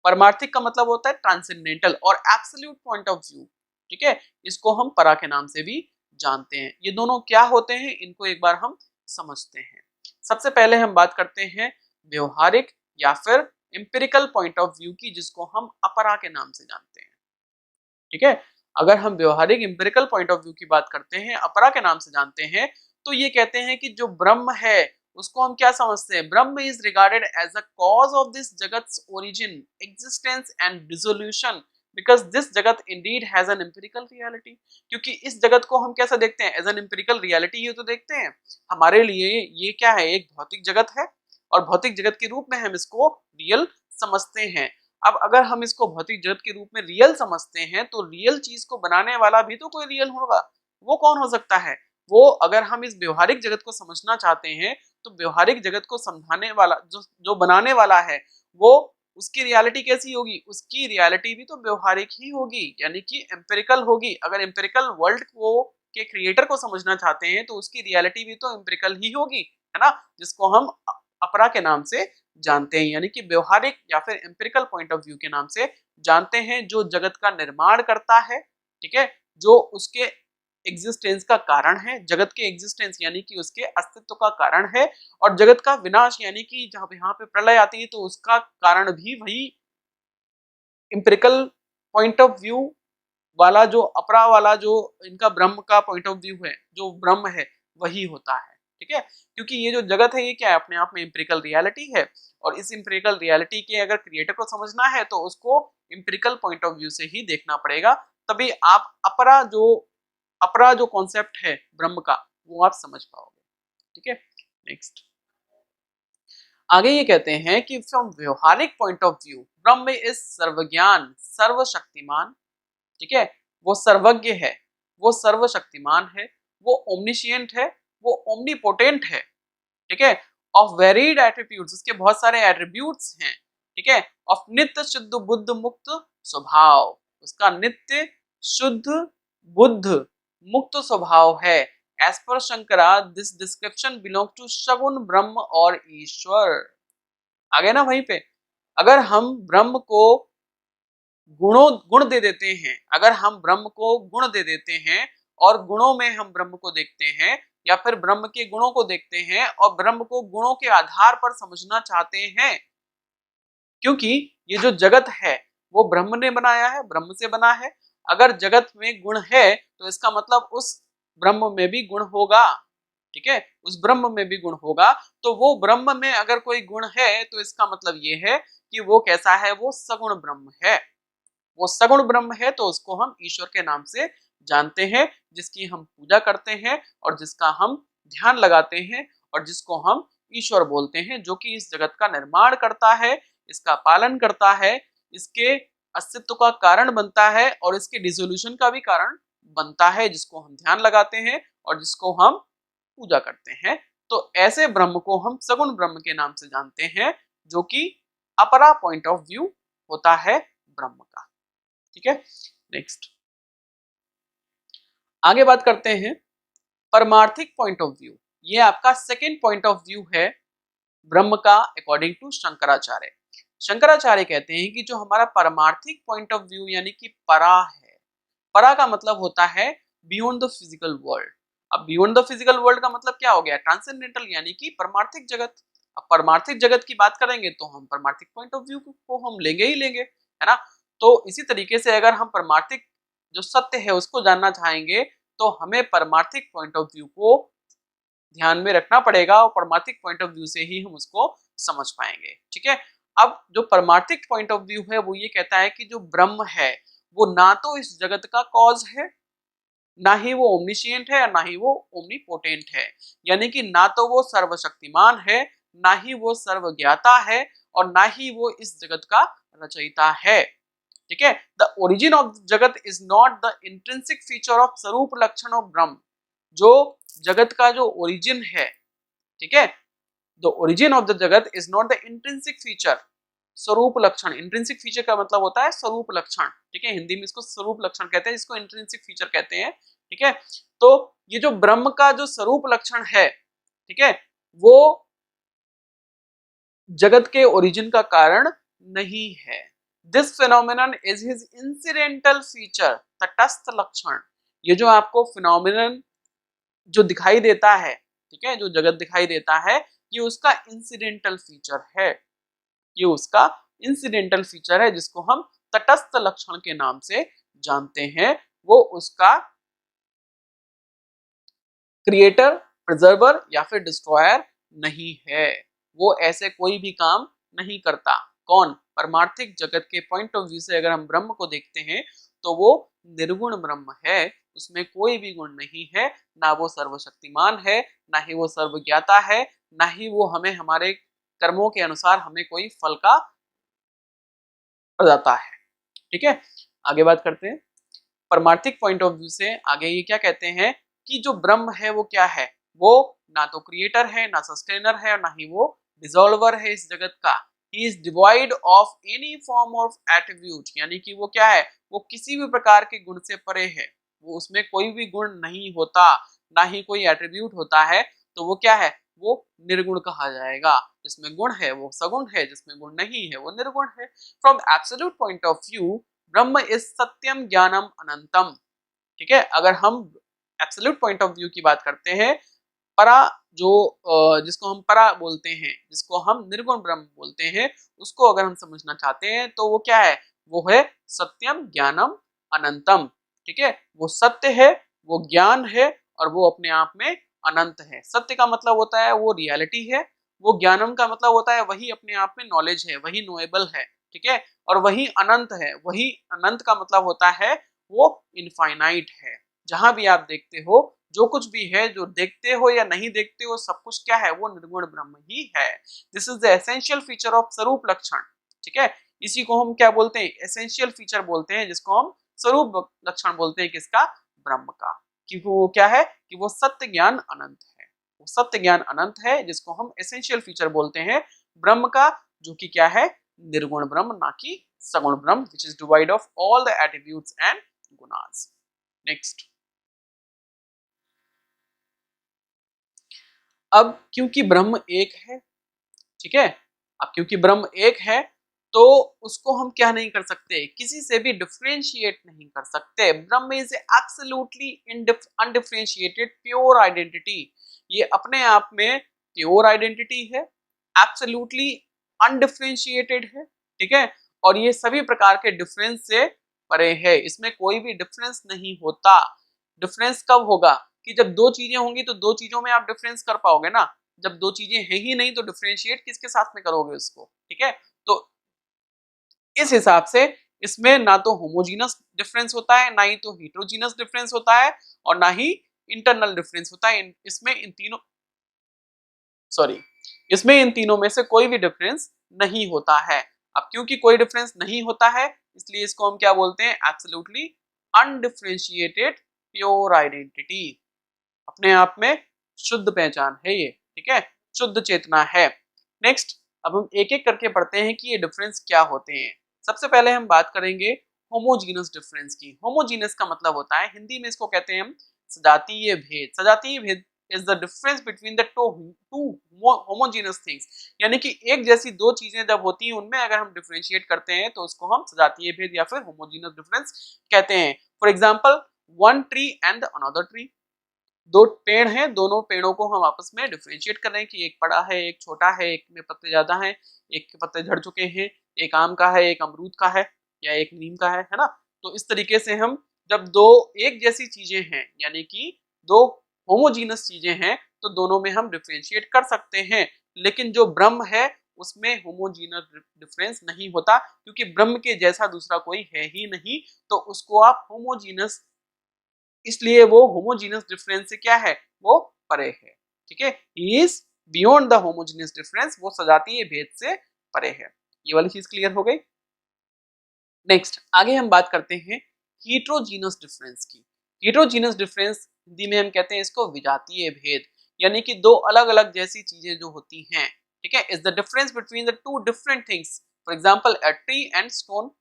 परमार्थिक का मतलब होता है ट्रांसेंडेंटल और एब्सोल्यूट पॉइंट ऑफ व्यू। ठीक है, इसको हम परा के नाम से भी जानते हैं। ये दोनों क्या होते हैं इनको एक बार हम समझते हैं। सबसे पहले हम बात करते हैं व्यवहारिक या फिर एम्पिरिकल पॉइंट ऑफ व्यू की, जिसको हम अपरा के नाम से जानते हैं। ठीक है, अगर हम व्यवहारिक एम्पिरिकल पॉइंट ऑफ व्यू की बात करते हैं, अपरा के नाम से जानते हैं, तो ये कहते हैं कि जो ब्रह्म है उसको हम क्या समझते हैं? Brahman is regarded as a cause of this jagat's origin, existence and dissolution, because this jagat indeed has an empirical reality. क्योंकि इस जगत को हम कैसा देखते हैं? एज एन एम्पिरिकल रियलिटी ही तो देखते हैं। हमारे लिए ये क्या है? एक भौतिक जगत है, और भौतिक जगत के रूप में हम इसको रियल समझते हैं। अब अगर हम इसको भौतिक जगत के रूप में रियल समझते हैं, तो रियल चीज को बनाने वाला भी तो कोई रियल होगा। वो कौन हो सकता है? वो, अगर हम इस व्यवहारिक जगत को समझना चाहते हैं, तो व्यवहारिक जगत को समझाने वाला जो जो बनाने वाला है, वो उसकी रियलिटी कैसी होगी? उसकी रियलिटी भी तो व्यवहारिक ही होगी, यानी कि एम्पिरिकल होगी। अगर एम्पिरिकल वर्ल्ड को के क्रिएटर को समझना चाहते हैं, तो उसकी रियलिटी भी तो एम्पिरिकल ही होगी, है ना, जिसको हम अपरा के नाम से जानते हैं, यानी कि व्यवहारिक या फिर एम्पिरिकल पॉइंट ऑफ व्यू के नाम से जानते हैं, जो जगत का निर्माण करता है। ठीक है, जो उसके एग्जिस्टेंस का कारण है, जगत के एग्जिस्टेंस यानी कि उसके अस्तित्व का कारण है, और जगत का विनाश यानी कि जब यहाँ पे प्रलय आती है तो उसका कारण भी वही एम्पिरिकल पॉइंट ऑफ व्यू वाला, जो अपरा वाला, जो इनका ब्रह्म का पॉइंट ऑफ व्यू है, जो ब्रह्म है वही होता है। ठीक है, क्योंकि ये जो जगत है ये क्या है? अपने आप में एम्पिरिकल रियलिटी है, और इस एम्पिरिकल रियलिटी के अगर क्रिएटर को समझना है तो उसको एम्पिरिकल पॉइंट ऑफ व्यू से ही देखना पड़ेगा, तभी आप अपरा जो कॉन्सेप्ट है ब्रह्म का वो आप समझ पाओगे। ठीक है, नेक्स्ट आगे ये कहते हैं कि फ्रॉम व्यवहारिक point of view Brahma is सर्वज्ञान सर्वशक्तिमान। ठीक है, वो सर्वज्ञ है, वो सर्वशक्तिमान है, वो ओमनिशिएंट है, वो ओमनीपोटेंट है। ठीक है, ऑफ वेरीड एट्रीब्यूट्स, उसके बहुत सारे एट्रीब्यूट्स हैं। ठीक है, ऑफ नित्य शुद्ध बुद्ध मुक्त स्वभाव, उसका नित्य शुद्ध बुद्ध मुक्त स्वभाव है। As per Shankara this description belong to saguna Brahman और ईश्वर। आगे ना वहीं पे, अगर हम ब्रह्म को गुण दे देते हैं, अगर हम ब्रह्म को गुण दे देते हैं और गुणों में हम ब्रह्म को देखते हैं, या फिर ब्रह्म के गुणों को देखते हैं और ब्रह्म को गुणों के आधार पर समझना चाहते हैं, क्योंकि ये जो जगत है वो ब्रह्म ने बनाया है, ब्रह्म से बना है। अगर जगत में गुण है तो इसका मतलब उस ब्रह्म में भी गुण होगा। ठीक है, उस ब्रह्म में भी गुण होगा, तो वो ब्रह्म में अगर कोई गुण है तो इसका मतलब ये है कि वो कैसा है? वो सगुण ब्रह्म है। वो सगुण ब्रह्म है, तो उसको हम ईश्वर के नाम से जानते हैं, जिसकी हम पूजा करते हैं और जिसका हम ध्यान लगाते हैं, और जिसको हम ईश्वर बोलते हैं, जो कि इस जगत का निर्माण करता है, इसका पालन करता है, इसके अस्तित्व का कारण बनता है, और इसके डिसोल्यूशन का भी कारण बनता है, जिसको हम ध्यान लगाते हैं और जिसको हम पूजा करते हैं। तो ऐसे ब्रह्म को हम सगुण ब्रह्म के नाम से जानते हैं, जो कि अपरा पॉइंट ऑफ व्यू होता है ब्रह्म का। ठीक है, नेक्स्ट आगे बात करते हैं परमार्थिक पॉइंट ऑफ व्यू। ये आपका सेकेंड पॉइंट ऑफ व्यू है ब्रह्म का अकॉर्डिंग टू शंकराचार्य। शंकराचार्य कहते हैं कि जो हमारा परमार्थिक पॉइंट ऑफ व्यू यानी कि परा है, परा का मतलब होता है बियॉन्ड द फिजिकल वर्ल्ड। अब बियॉन्ड द फिजिकल वर्ल्ड का मतलब क्या हो गया, ट्रांसेंडेंटल यानी कि परमार्थिक जगत। अब परमार्थिक जगत की बात करेंगे तो हम परमार्थिक पॉइंट ऑफ व्यू को हम लेंगे ही लेंगे, है ना। तो इसी तरीके से अगर हम परमार्थिक जो सत्य है उसको जानना चाहेंगे तो हमें परमार्थिक पॉइंट ऑफ व्यू को ध्यान में रखना पड़ेगा और परमार्थिक पॉइंट ऑफ व्यू से ही हम उसको समझ पाएंगे, ठीक है। अब जो परमार्थिक पॉइंट ऑफ व्यू है वो ये कहता है कि जो ब्रह्म है वो ना तो इस जगत का कॉज है, ना ही वो ओमनिशिएंट है, ना ही वो ओमनीपोटेंट है। यानी कि ना तो वो सर्वशक्तिमान है, ना ही वो सर्वज्ञाता है, और ना ही वो इस जगत का रचयिता है, ठीक है। द ओरिजिन ऑफ जगत is not the intrinsic feature of स्वरूप लक्षण ऑफ ब्रह्म। जो जगत का जो ओरिजिन है, ठीक है, द ओरिजिन ऑफ द जगत is not the intrinsic feature, स्वरूप लक्षण। इंट्रिंसिक फीचर का मतलब होता है स्वरूप लक्षण, ठीक है, हिंदी में इसको स्वरूप लक्षण कहते हैं, इसको इंट्रिंसिक फीचर कहते हैं, ठीक है। तो ये जो ब्रह्म का जो स्वरूप लक्षण है, ठीक है, वो जगत के ओरिजिन का कारण नहीं है। This phenomenon is his incidental feature, तटस्थ लक्षण। ये जो आपको फिनोमिनन जो दिखाई देता है, ठीक है, जो जगत दिखाई देता है, ये उसका इंसिडेंटल फीचर है, ये उसका इंसिडेंटल फीचर है जिसको हम तटस्थ लक्षण के नाम से जानते हैं। वो उसका क्रिएटर, प्रिजर्वर या फिर डिस्ट्रॉयर नहीं है। वो ऐसे कोई भी काम नहीं करता। कौन? परमार्थिक जगत के पॉइंट ऑफ व्यू से अगर हम ब्रह्म को देखते हैं तो वो निर्गुण ब्रह्म है, उसमें कोई भी गुण नहीं है। ना वो सर्वशक्तिमान है, ना ही वो सर्वज्ञाता है, ना ही वो हमें हमारे कर्मों के अनुसार हमें कोई फल का प्रदाता है, ठीक है। आगे बात करते हैं परमार्थिक पॉइंट ऑफ व्यू से। आगे ये क्या कहते हैं कि जो ब्रह्म है वो क्या है, वो ना तो क्रिएटर है, ना सस्टेनर है, ना ही वो डिसॉल्वर है इस जगत का। He is divide of any form of attribute, यानी कि वो क्या है, वो किसी भी प्रकार के गुण से परे है, वो उसमें कोई भी गुण नहीं होता, ना ही कोई एट्रीब्यूट होता है। तो वो क्या है, वो निर्गुण कहा जाएगा। जिसमें गुण है वो सगुण है, जिसमें गुण नहीं है वो निर्गुण है। From absolute point of view Brahma is सत्यम ज्ञानम अनंतम, ठीक है। अगर हम एब्सोल्यूट पॉइंट ऑफ व्यू की बात करते हैं, परा जो जिसको हम परा बोलते हैं, जिसको हम निर्गुण ब्रह्म बोलते हैं, उसको अगर हम समझना चाहते हैं तो वो क्या है, वो है सत्यम ज्ञानम अनंतम, ठीक है। वो सत्य है, वो ज्ञान है, और वो अपने आप में अनंत है। सत्य का मतलब होता है वो रियलिटी है, वो ज्ञानम का मतलब होता है वही अपने आप में नॉलेज है, वही नोएबल है, ठीक है। और वही अनंत है, वही अनंत का मतलब होता है वो इनफाइनाइट है। जहां भी आप देखते हो, जो कुछ भी है, जो देखते हो या नहीं देखते हो, सब कुछ क्या है, वो निर्गुण ब्रह्म ही है। This is the essential feature of स्वरूप लक्षण, ठीक है। इसी को हम क्या बोलते हैं, एसेंशियल फीचर बोलते हैं, जिसको हम स्वरूप लक्षण बोलते हैं, किसका, ब्रह्म का। क्योंकि वो क्या है कि वो सत्य ज्ञान अनंत है, वो सत्य ज्ञान अनंत है, जिसको हम एसेंशियल फीचर बोलते हैं ब्रह्म का, जो कि क्या है, निर्गुण ब्रह्म, ना कि सगुण ब्रह्म, which is divide of all the attributes and gunas. Next, अब क्योंकि ब्रह्म एक है, ठीक है, अब क्योंकि ब्रह्म एक है तो उसको हम क्या नहीं कर सकते, किसी से भी डिफरेंशिएट नहीं कर सकते। ब्रह्म is absolutely undifferentiated pure identity. ये अपने आप में प्योर आइडेंटिटी है, एब्सोल्युटली अनडिफरेंशिएटेड है, ठीक है। और ये सभी प्रकार के डिफरेंस से परे है, इसमें कोई भी डिफरेंस नहीं होता। डिफरेंस कब होगा, कि जब दो चीजें होंगी तो दो चीजों में आप डिफरेंस कर पाओगे ना। जब दो चीजें है ही नहीं तो डिफरेंशिएट किसके साथ में करोगे उसको, ठीक है। तो इस हिसाब से इसमें ना तो होमोजीनस डिफरेंस होता है, ना ही तो हेटेरोजीनस डिफरेंस होता है, और ना ही इंटरनल डिफरेंस होता है। इसमें इन तीनों, सॉरी, इसमें इन तीनों में से कोई भी डिफरेंस नहीं होता है। अब क्योंकि कोई डिफरेंस नहीं होता है, इसलिए इसको हम क्या बोलते हैं, एब्सोल्युटली अनडिफरेंशिएटेड प्योर आइडेंटिटी। अपने आप में शुद्ध पहचान है ये, ठीक है, शुद्ध चेतना है। नेक्स्ट, अब हम एक एक करके पढ़ते हैं कि ये डिफरेंस क्या होते हैं। सबसे पहले हम बात करेंगे होमोजीनस डिफरेंस की। होमोजीनस का मतलब होता है, हिंदी में इसको कहते हैं हम सजातीय भेद। सजातीय भेद is the difference between the two homogeneous things, यानी कि एक जैसी दो चीजें जब होती हैं उनमें अगर हम डिफरेंशिएट करते हैं तो उसको हम सजातीय भेद या फिर होमोजेनस डिफरेंस कहते हैं। For example, one tree and another tree, दो पेड़ हैं, दोनों पेड़ों को हम आपस में डिफरेंशिएट कर रहे हैं कि एक बड़ा है एक छोटा है, एक में पत्ते ज्यादा हैं, एक के पत्ते झड़ चुके हैं, एक आम का है एक अमरूद का है या एक नीम का है ना। तो इस तरीके से हम जब दो एक जैसी चीजें हैं यानी कि दो होमोजीनस चीजें हैं तो दोनों में हम डिफरेंशिएट कर सकते हैं, लेकिन जो ब्रह्म है उसमें होमोजीनस डिफरेंस नहीं होता क्योंकि ब्रह्म के जैसा दूसरा कोई है ही नहीं, तो उसको आप होमोजीनस, इसलिए वो होमोजीनस डिफरेंस से क्या है, वो परे है। ठीक है, he is beyond the homogeneous difference, वो सजातीय भेद से परे है। ये वाली चीज क्लियर हो गई। नेक्स्ट आगे हम बात करते हैं हीट्रोजीनस डिफरेंस की। हीट्रोजीनस डिफरेंस हिंदी में हम कहते हैं इसको विजातीय भेद, यानी कि दो अलग अलग जैसी चीजें जो होती हैं, ठीक है, is the difference between the two different things, for example a tree and stone.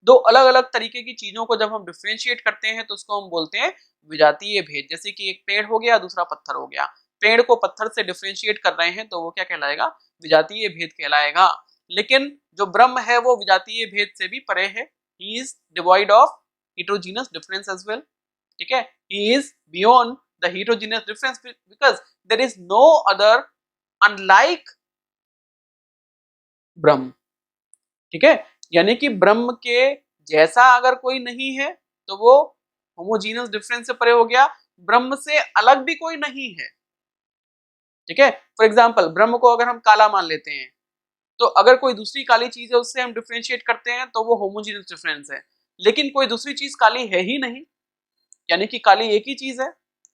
दो अलग अलग तरीके की चीजों को जब हम डिफरेंशिएट करते हैं तो उसको हम बोलते हैं विजातीय भेद। जैसे कि एक पेड़ हो गया दूसरा पत्थर हो गया, पेड़ को पत्थर से डिफरेंशिएट कर रहे हैं तो वो क्या कहलाएगा, विजातीय भेद कहलाएगा। लेकिन जो ब्रह्म है वो विजातीय भेद से भी परे है, he is devoid of heterogeneous difference as well, ठीक है, he is beyond the heterogeneous difference because there is no other unlike ब्रह्म। ठीक है, यानी कि ब्रह्म के जैसा अगर कोई नहीं है तो वो होमोजीनियस डिफरेंस से परे हो गया, ब्रह्म से अलग भी कोई नहीं है। ठीक है, फॉर एग्जांपल ब्रह्म को अगर हम काला मान लेते हैं तो अगर कोई दूसरी काली चीज है उससे हम डिफरेंशिएट करते हैं तो वो होमोजीनियस डिफरेंस है, लेकिन कोई दूसरी चीज काली है ही नहीं, यानी कि काली एक ही चीज है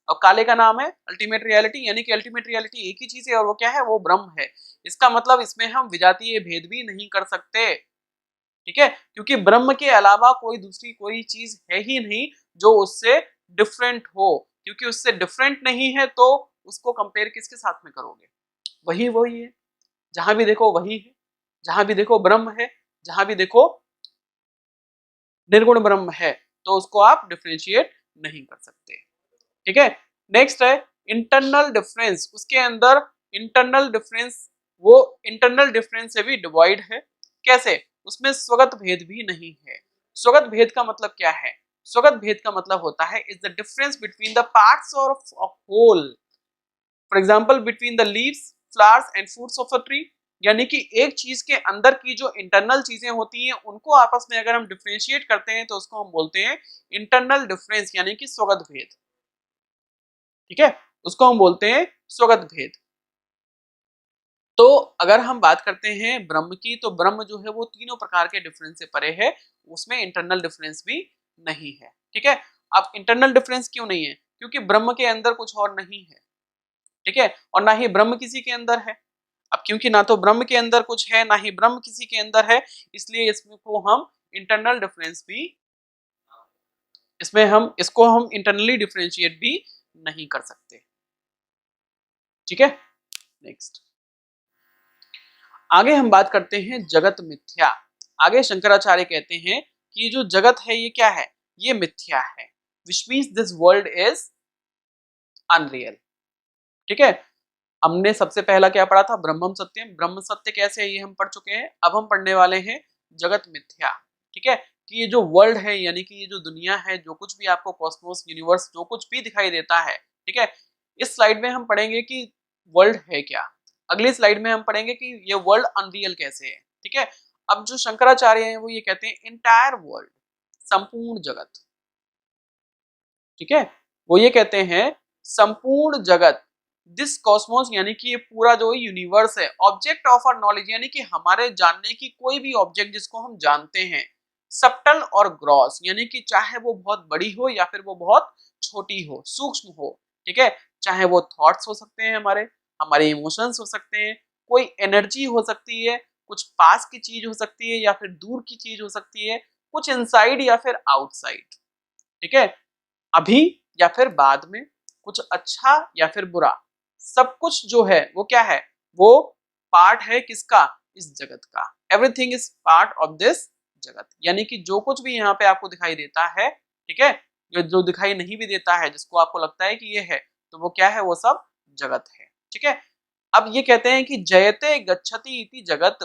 और काले का नाम है अल्टीमेट रियलिटी, यानी कि अल्टीमेट रियलिटी एक ही चीज है और वो क्या है, वो ब्रह्म है। इसका मतलब इसमें हम विजातीय भेद भी नहीं कर सकते। ठीक है, क्योंकि ब्रह्म के अलावा कोई दूसरी कोई चीज है ही नहीं जो उससे डिफरेंट हो, क्योंकि उससे डिफरेंट नहीं है तो उसको कंपेयर किसके साथ में करोगे, वही वही है, जहां भी देखो वही है, जहां भी देखो ब्रह्म है, जहां भी देखो निर्गुण ब्रह्म है, तो उसको आप डिफरेंशिएट नहीं कर सकते। ठीक है, नेक्स्ट है इंटरनल डिफरेंस। उसके अंदर इंटरनल डिफरेंस, वो इंटरनल डिफरेंस से भी डिवाइड है। कैसे, उसमें स्वगत भेद भी नहीं है। स्वगत भेद का मतलब क्या है, स्वगत भेद का मतलब होता है is the difference between the parts of a whole, for example between the leaves, flowers and fruits of a tree, यानी कि एक चीज के अंदर की जो इंटरनल चीजें होती हैं उनको आपस में अगर हम डिफरेंशिएट करते हैं तो उसको हम बोलते हैं इंटरनल डिफरेंस, यानी कि स्वगत भेद। ठीक है, उसको हम बोलते हैं स्वगत भेद। तो अगर हम बात करते हैं ब्रह्म की, तो ब्रह्म जो है वो तीनों प्रकार के डिफरेंस से परे है, उसमें इंटरनल डिफरेंस भी नहीं है। ठीक है, अब इंटरनल डिफरेंस क्यों नहीं है, क्योंकि ब्रह्म के अंदर कुछ और नहीं है। ठीक है, और ना ही ब्रह्म किसी के अंदर है। अब क्योंकि ना तो ब्रह्म के अंदर कुछ है ना ही ब्रह्म किसी के अंदर है, इसलिए इसमें को हम इंटरनल डिफरेंस भी, इसमें हम इसको हम इंटरनली डिफरेंशिएट भी नहीं कर सकते। ठीक है, नेक्स्ट आगे हम बात करते हैं जगत मिथ्या। आगे शंकराचार्य कहते हैं कि जो जगत है ये क्या है, ये मिथ्या है, which means this world is unreal. ठीक है, हमने सबसे पहला क्या पढ़ा था, ब्रह्मम सत्यम, ब्रह्म सत्य कैसे है ये हम पढ़ चुके हैं। अब हम पढ़ने वाले हैं जगत मिथ्या। ठीक है, कि ये जो वर्ल्ड है यानी कि ये जो दुनिया है, जो कुछ भी आपको कॉस्मोस यूनिवर्स जो कुछ भी दिखाई देता है, ठीक है, इस स्लाइड में हम पढ़ेंगे कि वर्ल्ड है क्या, अगली स्लाइड में हम पढ़ेंगे कि ये वर्ल्ड अनरियल कैसे है। ठीक है, अब जो शंकराचार्य हैं वो ये कहते हैं इंटायर वर्ल्ड, संपूर्ण जगत। ठीक है, वो ये कहते हैं संपूर्ण जगत, दिस कॉस्मोस यानी कि ये पूरा जो यूनिवर्स है, ऑब्जेक्ट ऑफ आवर नॉलेज यानी कि हमारे जानने की कोई भी ऑब्जेक्ट जिसको हम जानते हैं, सब्टल और ग्रॉस यानी कि चाहे वो बहुत बड़ी हो या फिर वो बहुत छोटी हो, सूक्ष्म हो। ठीक है, चाहे वो थॉट्स हो सकते हैं, हमारे हमारे इमोशंस हो सकते हैं, कोई एनर्जी हो सकती है, कुछ पास की चीज हो सकती है या फिर दूर की चीज हो सकती है, कुछ इनसाइड या फिर आउटसाइड। ठीक है, अभी या फिर बाद में, कुछ अच्छा या फिर बुरा, सब कुछ जो है वो क्या है, वो पार्ट है किसका, इस जगत का। Everything is part of this जगत, यानी कि जो कुछ भी यहाँ पे आपको दिखाई देता है, ठीक है, जो दिखाई नहीं भी देता है, जिसको आपको लगता है कि ये है, तो वो क्या है, वो सब जगत है। ठीक है, अब ये कहते हैं कि जयते गच्छति इति जगत,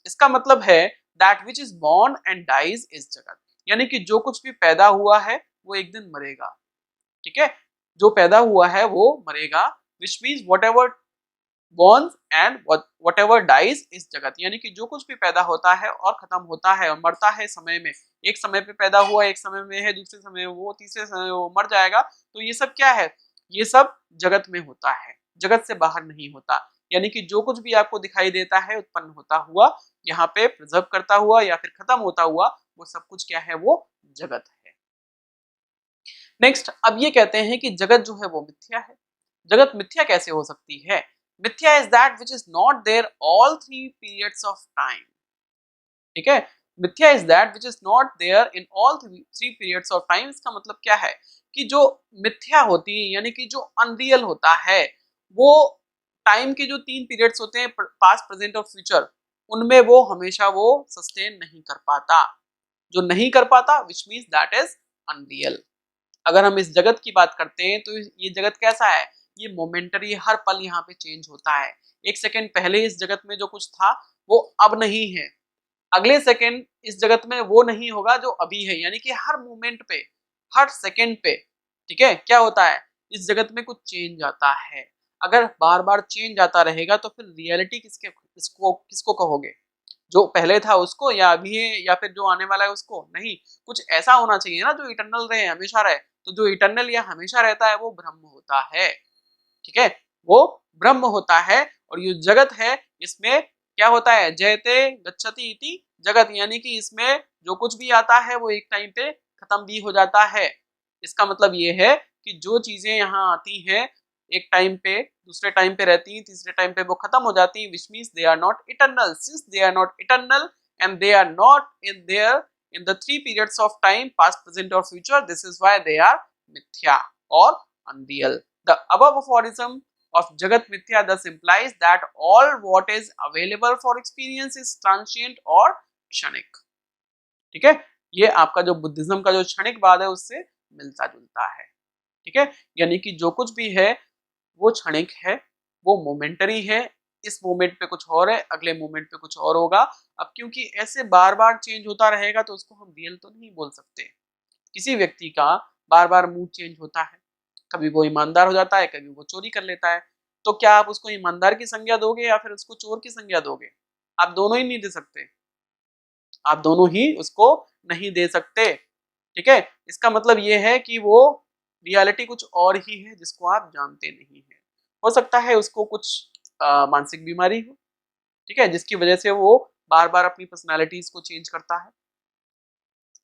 इसका मतलब है that which is born and dies is jagat, यानी कि जो कुछ भी पैदा हुआ है वो एक दिन मरेगा। ठीक है, जो पैदा हुआ है वो मरेगा, which means what ever born and whatever dies इस जगत, यानी कि जो कुछ भी पैदा होता है और खत्म होता है और मरता है समय में, एक समय पे पैदा हुआ, एक समय में है, दूसरे समय वो, तीसरे समय वो मर जाएगा, तो ये सब क्या है, ये सब जगत में होता है, जगत से बाहर नहीं होता। यानी कि जो कुछ भी आपको दिखाई देता है उत्पन्न होता हुआ, यहाँ पे प्रिजर्व करता हुआ या फिर खत्म होता हुआ, वो सब कुछ क्या है, वो जगत है। नेक्स्ट, अब ये कहते हैं कि जगत जो है वो मिथ्या है। जगत मिथ्या कैसे हो सकती है? Mithya is that which is not there all three periods of time. ठीक है, mithya is that which is not there in all three periods of time. इसका मतलब क्या है कि जो मिथ्या होती है, यानी कि जो अनरियल होता है, वो टाइम के जो तीन पीरियड्स होते हैं, पास्ट, प्रेजेंट और फ्यूचर, उनमें वो हमेशा वो सस्टेन नहीं कर पाता। जो नहीं कर पाता which means that is unreal. अगर हम इस जगत की बात करते हैं तो ये जगत कैसा है, ये मोमेंटरी, हर पल यहाँ पे चेंज होता है। एक सेकंड पहले इस जगत में जो कुछ था वो अब नहीं है, अगले सेकंड इस जगत में वो नहीं होगा जो अभी है, यानी कि हर मोमेंट पे, हर सेकंड पे, ठीक है, क्या होता है, इस जगत में कुछ चेंज आता है। अगर बार बार चेंज आता रहेगा तो फिर रियलिटी किसको कहोगे, जो पहले था उसको, या अभी है, या फिर जो आने वाला है उसको? नहीं, कुछ ऐसा होना चाहिए ना जो इटर्नल रहे, हमेशा रहे। तो जो इटर्नल या हमेशा रहता है वो ब्रह्म होता है। ठीक है, वो ब्रह्म होता है। और ये जगत है, इसमें क्या होता है, जयते गच्छति इति जगत, यानी कि इसमें जो कुछ भी आता है वो एक टाइम पे खत्म भी हो जाता है। इसका मतलब ये है कि जो चीजें यहाँ आती हैं एक टाइम पे, दूसरे टाइम पे रहती हैं, तीसरे टाइम पे वो खत्म हो जाती हैं, which means they are not eternal. Since they are not eternal and they are not in there in the three periods of time, past, present or future, this is why they are mithya or unreal. The above aphorism of jagat mithya thus implies that all what is available for experience is transient or क्षणिक। ठीक है, ये आपका जो Buddhism का जो क्षणिकवाद है उससे मिलता जुलता है। ठीक है, यानी कि जो कुछ भी है वो क्षणिक है, वो मोमेंटरी है, इस मोमेंट पे कुछ और है, अगले मोमेंट पे कुछ और होगा। अब क्योंकि ऐसे बार बार चेंज होता रहेगा तो उसको हम रियल तो नहीं बोल सकते। किसी व्यक्ति का बार बार मूड चेंज होता है, कभी वो ईमानदार हो जाता है, कभी वो चोरी कर लेता है, तो क्या आप उसको ईमानदार की संज्ञा दोगे या फिर उसको चोर की संज्ञा दोगे? आप दोनों ही नहीं दे सकते, आप दोनों ही उसको नहीं दे सकते। ठीक है, इसका मतलब ये है कि वो रियलिटी कुछ और ही है जिसको आप जानते नहीं है। हो सकता है उसको कुछ मानसिक बीमारी हो, ठीक है, जिसकी वजह से वो बार बार अपनी पर्सनालिटीज को चेंज करता है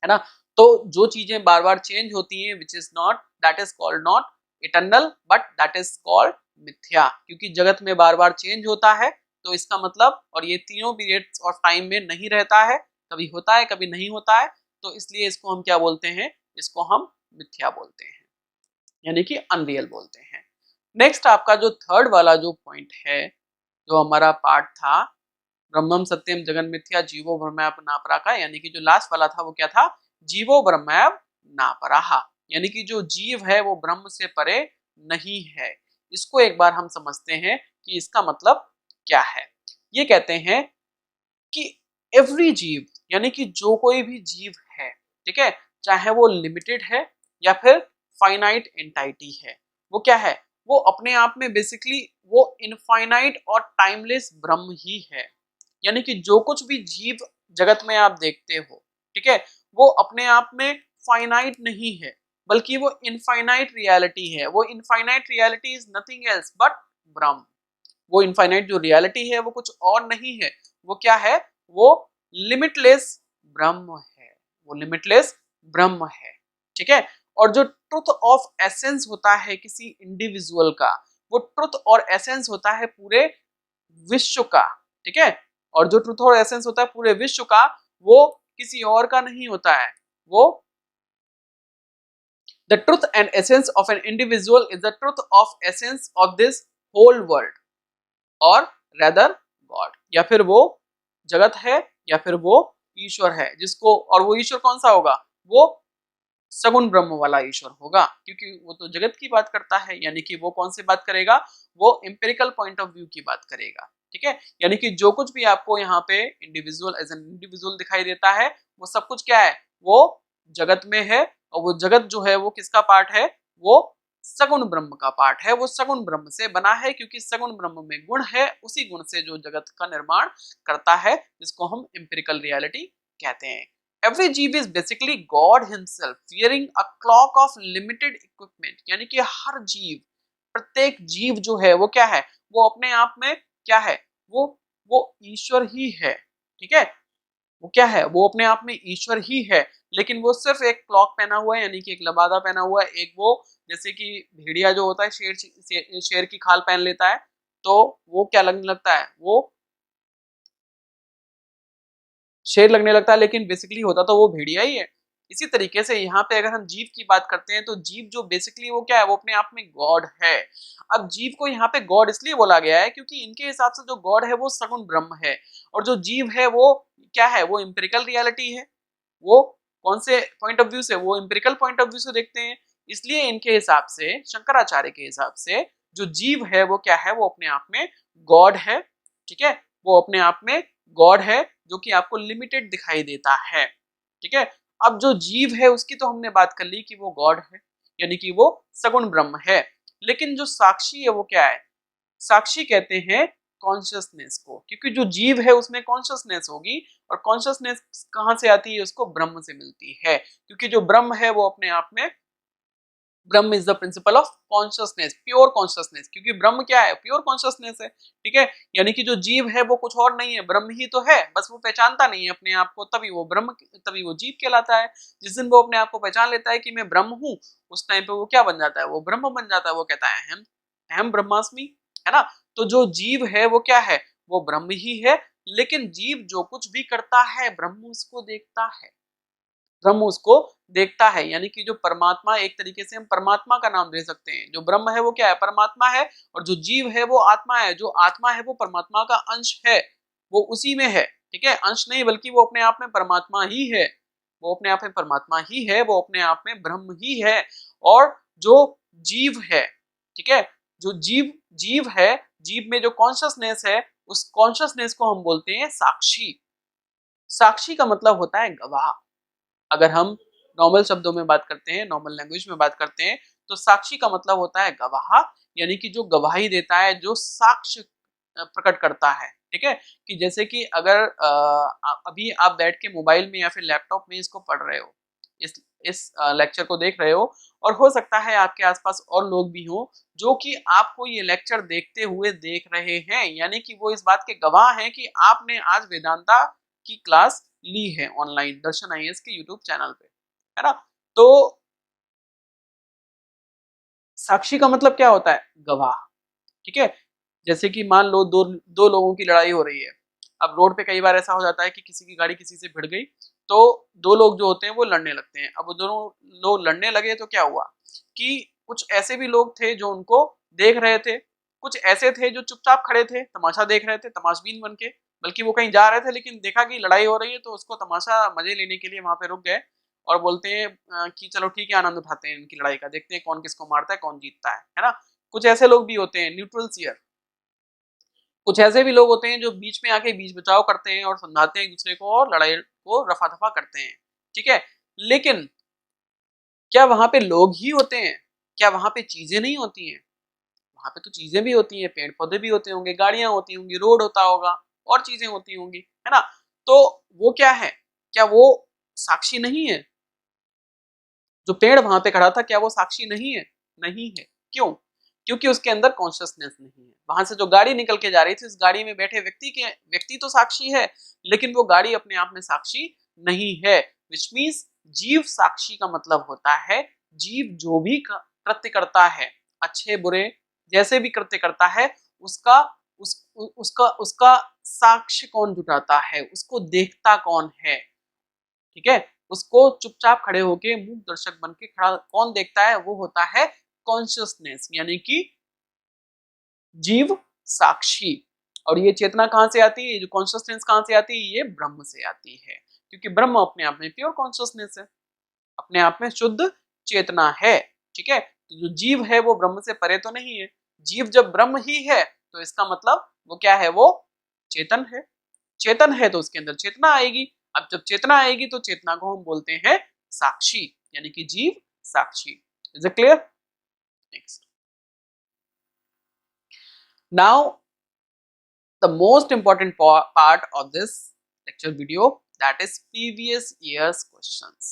ना। तो जो चीजें बार बार चेंज होती हैं विच is not, that is called not eternal but that is called मिथ्या। क्योंकि जगत में बार बार चेंज होता है तो इसका मतलब, और ये तीनों पीरियड्स ऑफ टाइम में नहीं रहता है, कभी होता है कभी नहीं होता है, तो इसलिए इसको हम क्या बोलते हैं, इसको हम मिथ्या बोलते हैं, यानी कि अनरियल बोलते हैं। नेक्स्ट आपका जो थर्ड वाला जो पॉइंट है, जो हमारा पार्ट था, ब्रह्मम सत्यम जगन मिथ्या जीवो ब्रह्मैव नापराहा, यानी कि जो लास्ट वाला था वो क्या था, जीवो ब्रह्मैव नापराहा, यानी कि जो जीव है वो ब्रह्म से परे नहीं है। इसको एक बार हम समझते हैं कि इसका मतलब क्या है। ये कहते हैं कि एवरी जीव, यानी कि जो कोई भी जीव है, ठीक है, चाहे वो लिमिटेड है या फिर फाइनाइट एंटाइटी है, वो क्या है, वो अपने आप में बेसिकली वो इनफाइनाइट और टाइमलेस ब्रह्म ही है। यानी कि जो कुछ भी जीव जगत में आप देखते हो, ठीक है, वो अपने आप में फाइनाइट नहीं है, बल्कि वो इनफाइनाइट रियलिटी है। वो infinite reality is nothing else but ब्रह्म। वो इनफाइनाइट जो रियलिटी है वो कुछ और नहीं है, वो क्या है, वो लिमिटलेस ब्रह्म है, वो लिमिटलेस ब्रह्म है। ठीक है, और जो ट्रुथ ऑफ एसेंस होता है किसी इंडिविजुअल का, वो ट्रुथ और एसेंस होता है पूरे विश्व का। ठीक है, और जो ट्रुथ और एसेंस होता है पूरे विश्व का, वो किसी और का नहीं होता है। वो the truth and essence of an individual is the truth of essence of this whole world और रेदर गॉड, या फिर वो जगत है या फिर वो ईश्वर है, जिसको, और वो ईश्वर कौन सा होगा, वो सगुण ब्रह्म वाला ईश्वर होगा, क्योंकि वो तो जगत की बात करता है, यानी कि वो कौन सी बात करेगा, वो एम्पिरिकल पॉइंट ऑफ व्यू की बात करेगा। ठीक है, यानी कि जो कुछ भी आपको यहाँ पे इंडिविजुअल एज एन इंडिविजुअल दिखाई देता है, वो सब कुछ क्या है, वो जगत में है, और वो जगत जो है वो किसका पार्ट है, वो सगुण ब्रह्म का पार्ट है, वो सगुण ब्रह्म से बना है, क्योंकि सगुण ब्रह्म में गुण है, उसी गुण से जो जगत का निर्माण करता है, जिसको हम एम्पिरिकल रियलिटी कहते हैं। Every जीव is basically God himself wearing a clock of limited equipment, यानी कि हर जीव, प्रत्येक जीव जो है वो क्या है, वो अपने आप में क्या है, वो ईश्वर ही है। ठीक है, वो क्या है, वो अपने आप में ईश्वर ही है, लेकिन वो सिर्फ एक क्लॉक पहना हुआ है, यानी कि एक लबादा पहना हुआ है, एक वो जैसे कि भेड़िया जो होता है शेर की खाल पहन लेता है, तो वो क्या लगने लगता है, वो शेर लगने लगता है, लेकिन बेसिकली होता तो वो भेड़िया ही है। इसी तरीके से यहाँ पे अगर हम जीव की बात करते हैं, तो जीव जो बेसिकली वो क्या है, वो अपने आप में गॉड है। अब जीव को यहाँ पे गॉड इसलिए बोला गया है क्योंकि इनके हिसाब से जो गॉड है वो सगुण ब्रह्म है, और जो जीव है वो क्या है, वो एम्पिरिकल रियलिटी है। वो कौन से पॉइंट ऑफ व्यू से, वो एम्पिरिकल पॉइंट ऑफ व्यू से देखते हैं। इसलिए इनके हिसाब से, शंकराचार्य के हिसाब से, जो जीव है वो क्या है, वो अपने आप में गॉड है। ठीक है, वो अपने आप में गॉड है, जो कि आपको लिमिटेड दिखाई देता है। ठीक है, अब जो जीव है उसकी तो हमने बात कर ली कि वो गॉड है, यानी कि वो सगुण ब्रह्म है। लेकिन जो साक्षी है वो क्या है, साक्षी कहते हैं कॉन्शियसनेस को, क्योंकि जो जीव है उसमें कॉन्शियसनेस होगी, और कॉन्शियसनेस कहां से आती है, उसको ब्रह्म से मिलती है, क्योंकि जो ब्रह्म है वो अपने आप में, ब्रह्म is the principle of consciousness, pure consciousness, क्योंकि ब्रह्म क्या है, प्योर कॉन्शियसनेस है। ठीक है, यानी कि जो जीव है वो कुछ और नहीं है, ब्रह्म ही तो है, बस वो पहचानता नहीं है अपने आप को, तभी वो ब्रह्म, तभी वो जीव कहलाता है। जिस दिन वो अपने आप को पहचान लेता है कि मैं ब्रह्म हूँ, उस टाइम पे वो क्या बन जाता है, वो ब्रह्म बन जाता है। वो कहता है अहम अहम ब्रह्मास्मि, है ना। तो जो जीव है वो क्या है, वो ब्रह्म ही है, लेकिन जीव जो कुछ भी करता है ब्रह्म उसको देखता है, ब्रह्म उसको देखता है, यानी कि जो परमात्मा, एक तरीके से हम परमात्मा का नाम दे सकते हैं। जो ब्रह्म है वो क्या है, परमात्मा है, और जो जीव है वो आत्मा है। जो आत्मा है वो परमात्मा का अंश है, वो उसी में है। ठीक है, अंश नहीं बल्कि वो अपने आप में परमात्मा ही है, वो अपने आप में परमात्मा ही है, वो अपने आप में ब्रह्म ही है। और जो जीव है, ठीक है, जो जीव जीव है, जीव में जो कॉन्शियसनेस है, उस कॉन्शियसनेस को हम बोलते हैं साक्षी। साक्षी का मतलब होता है गवाह। अगर हम नॉर्मल शब्दों में बात करते हैं, नॉर्मल लैंग्वेज में बात करते हैं, तो साक्षी का मतलब होता है गवाह, यानी कि जो गवाही देता है, जो साक्ष्य प्रकट करता है। ठीक है, कि जैसे कि अगर अभी आप बैठ के मोबाइल में या फिर लैपटॉप में इसको पढ़ रहे हो, इस लेक्चर को देख रहे हो, और हो सकता है आपके आसपास और लोग भी हों जो कि आपको ये लेक्चर देखते हुए देख रहे हैं, यानी कि वो इस बात के गवाह हैं कि आपने आज वेदांता की क्लास ली है ऑनलाइन दर्शन आईएएस के यूट्यूब चैनल पे, है ना। तो साक्षी का मतलब क्या होता है, गवाह। ठीक है, जैसे कि मान लो दो दो लोगों की लड़ाई हो रही है। अब रोड पे कई बार ऐसा हो जाता है कि किसी की गाड़ी किसी से भिड़ गई, तो दो लोग जो होते हैं वो लड़ने लगते हैं। अब वो दोनों लोग लड़ने लगे तो क्या हुआ कि कुछ ऐसे भी लोग थे जो उनको देख रहे थे, कुछ ऐसे थे जो चुपचाप खड़े थे, तमाशा देख रहे थे, तमाशबीन बन के। बल्कि वो कहीं जा रहे थे लेकिन देखा कि लड़ाई हो रही है, तो उसको तमाशा मजे लेने के लिए वहां पे रुक गए, और बोलते हैं कि चलो ठीक है, आनंद उठाते हैं इनकी लड़ाई का, देखते हैं कौन किसको मारता है, कौन जीतता है ना। कुछ ऐसे लोग भी होते हैं न्यूट्रल सीयर, कुछ ऐसे भी लोग होते हैं जो बीच में आके बीच बचाव करते हैं और समझाते हैं एक दूसरे को, और लड़ाई को रफा दफा करते हैं। ठीक है, लेकिन क्या वहां पे लोग ही होते हैं, क्या वहां पे चीजें नहीं होती हैं, वहां पे तो चीजें भी होती हैं, पेड़ पौधे भी होते होंगे, गाड़ियां होती होंगी, रोड होता होगा, और चीजें होती होंगी, है ना। तो वो क्या है, क्या वो साक्षी नहीं है, जो पेड़ वहां पे खड़ा था क्या वो साक्षी नहीं है, नहीं है। क्यों, क्योंकि उसके अंदर कॉन्शियसनेस नहीं है। वहां से जो गाड़ी निकल के जा रही थी, उस गाड़ी में बैठे व्यक्ति तो साक्षी है, लेकिन वो गाड़ी अपने आप में साक्षी नहीं है। विच मीन्स जीव साक्षी का मतलब होता है, जीव जो भी कृत्य करता है, अच्छे बुरे जैसे भी कृत्य करता है, उसका उसका उसका साक्ष्य कौन जुटाता है, उसको देखता कौन है। ठीक है, उसको चुपचाप खड़े होके मूक दर्शक बन के खड़ा कौन देखता है, वो होता है कॉन्शियसनेस, यानी कि जीव साक्षी। और ये चेतना कहां से आती है, जो कॉन्शियसनेस कहां से आती है, ये ब्रह्म से आती है, क्योंकि ब्रह्म अपने आप में प्योर कॉन्शियसनेस है। अपने आप में शुद्ध चेतना है। ठीक है, तो जो जीव है वो ब्रह्म से परे तो नहीं है। जीव जब ब्रह्म ही है तो इसका मतलब वो क्या है, वो चेतन है। चेतन है तो उसके अंदर चेतना आएगी। अब जब चेतना आएगी तो चेतना को हम बोलते हैं साक्षी, यानी कि जीव साक्षी। Is it clear? Next, now the most important part of this lecture video, that is previous years questions।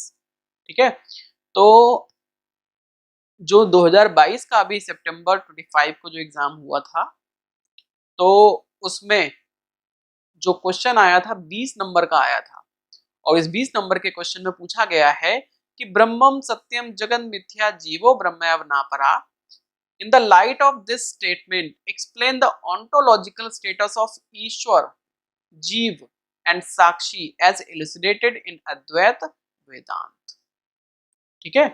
ठीक है, तो जो 2022 का अभी सितंबर 25 को जो एग्जाम हुआ था, तो उसमें जो क्वेश्चन आया था 20 नंबर का आया था, और इस 20 नंबर के क्वेश्चन में पूछा गया है कि ब्रह्मम सत्यम जगन मिथ्या जीवो ब्रह्मैव नापरा। In the light of this statement, explain the ontological status of Ishwar, Jeev and Sakshi as elucidated in Advaita Vedant। ठीक है,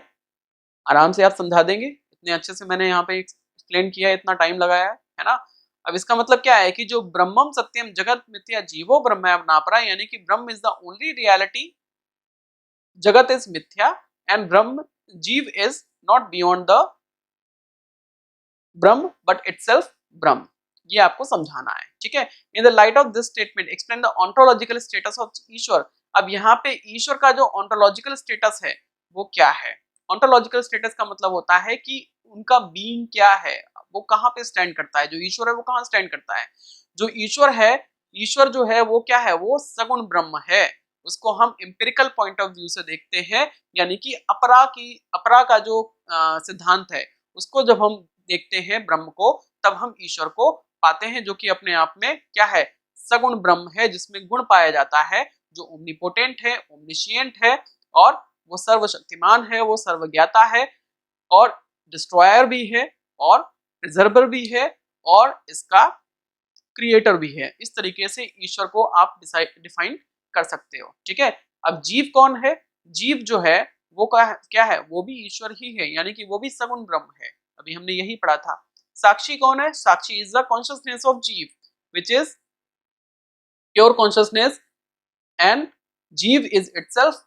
आराम से आप समझा देंगे, इतने अच्छे से मैंने यहाँ पे एक्सप्लेन किया है, इतना टाइम लगाया है ना। अब इसका मतलब क्या है कि जो ब्रह्मम सत्यम जगत मिथ्या जीवो ब्रह्मैव नापरा, यानी कि Brahman is the only reality, jagat is mithya and Brahman, jiva is not beyond the Brahman but itself Brahman. ये आपको समझाना है। ठीक है, in the light of this statement explain the ontological status of Ishvara. अब यहाँ पे ईश्वर का जो ऑन्टोलॉजिकल स्टेटस है वो क्या है? ऑन्टोलॉजिकल स्टेटस का मतलब होता है कि उनका बीइंग क्या है, वो कहाँ पे स्टैंड करता है, जो ईश्वर है वो कहाँ स्टैंड करता है। जो ईश्वर है, ईश्वर जो है वो क्या है, वो सगुण ब्रह्म है। उसको हम एम्पिरिकल पॉइंट ऑफ व्यू से देखते हैं, यानी कि अपरा का जो सिद्धांत है उसको जब हम देखते हैं ब्रह्म को, तब हम ईश्वर को पाते हैं, जो कि अपने आप में क्या है, सगुण ब्रह्म है, जिसमें गुण पाया जाता है, जो ओमनीपोटेंट है, ओमनिशिएंट है, और वो सर्वशक्तिमान है, वो सर्वज्ञाता है, और डिस्ट्रॉयर भी है, और प्रिजर्वर भी है, और इसका क्रिएटर भी है। इस तरीके से ईश्वर को आप डिफाइन कर सकते हो। ठीक है, अब जीव कौन है? जीव जो है वो क्या है, वो भी ईश्वर ही है, यानी कि वो भी सगुण ब्रह्म है। अभी हमने यही पढ़ा था। साक्षी कौन है? साक्षी इज द कॉन्शियसनेस ऑफ जीव which is pure consciousness, and जीव इज इटसेल्फ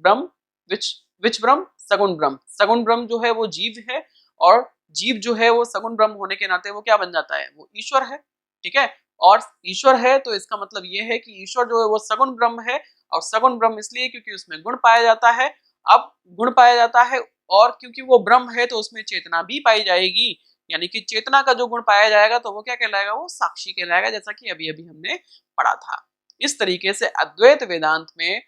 ब्रह्म, विच ब्रह्म? सगुण ब्रह्म। सगुण ब्रह्म जो है वो जीव है, और जीव जो है वो सगुण ब्रह्म होने के नाते वो क्या बन जाता है, वो ईश्वर है। ठीक है, और ईश्वर है तो इसका मतलब ये है कि ईश्वर जो है वो सगुण ब्रह्म है, और सगुण ब्रह्म इसलिए क्योंकि उसमें गुण पाया जाता है। अब गुण पाया जाता है, और क्योंकि वो ब्रह्म है तो उसमें चेतना भी पाई जाएगी, यानी कि चेतना का जो गुण पाया जाएगा तो वो क्या कहलाएगा, वो साक्षी कहलाएगा, जैसा कि अभी अभी हमने पढ़ा था। इस तरीके से अद्वैत वेदांत में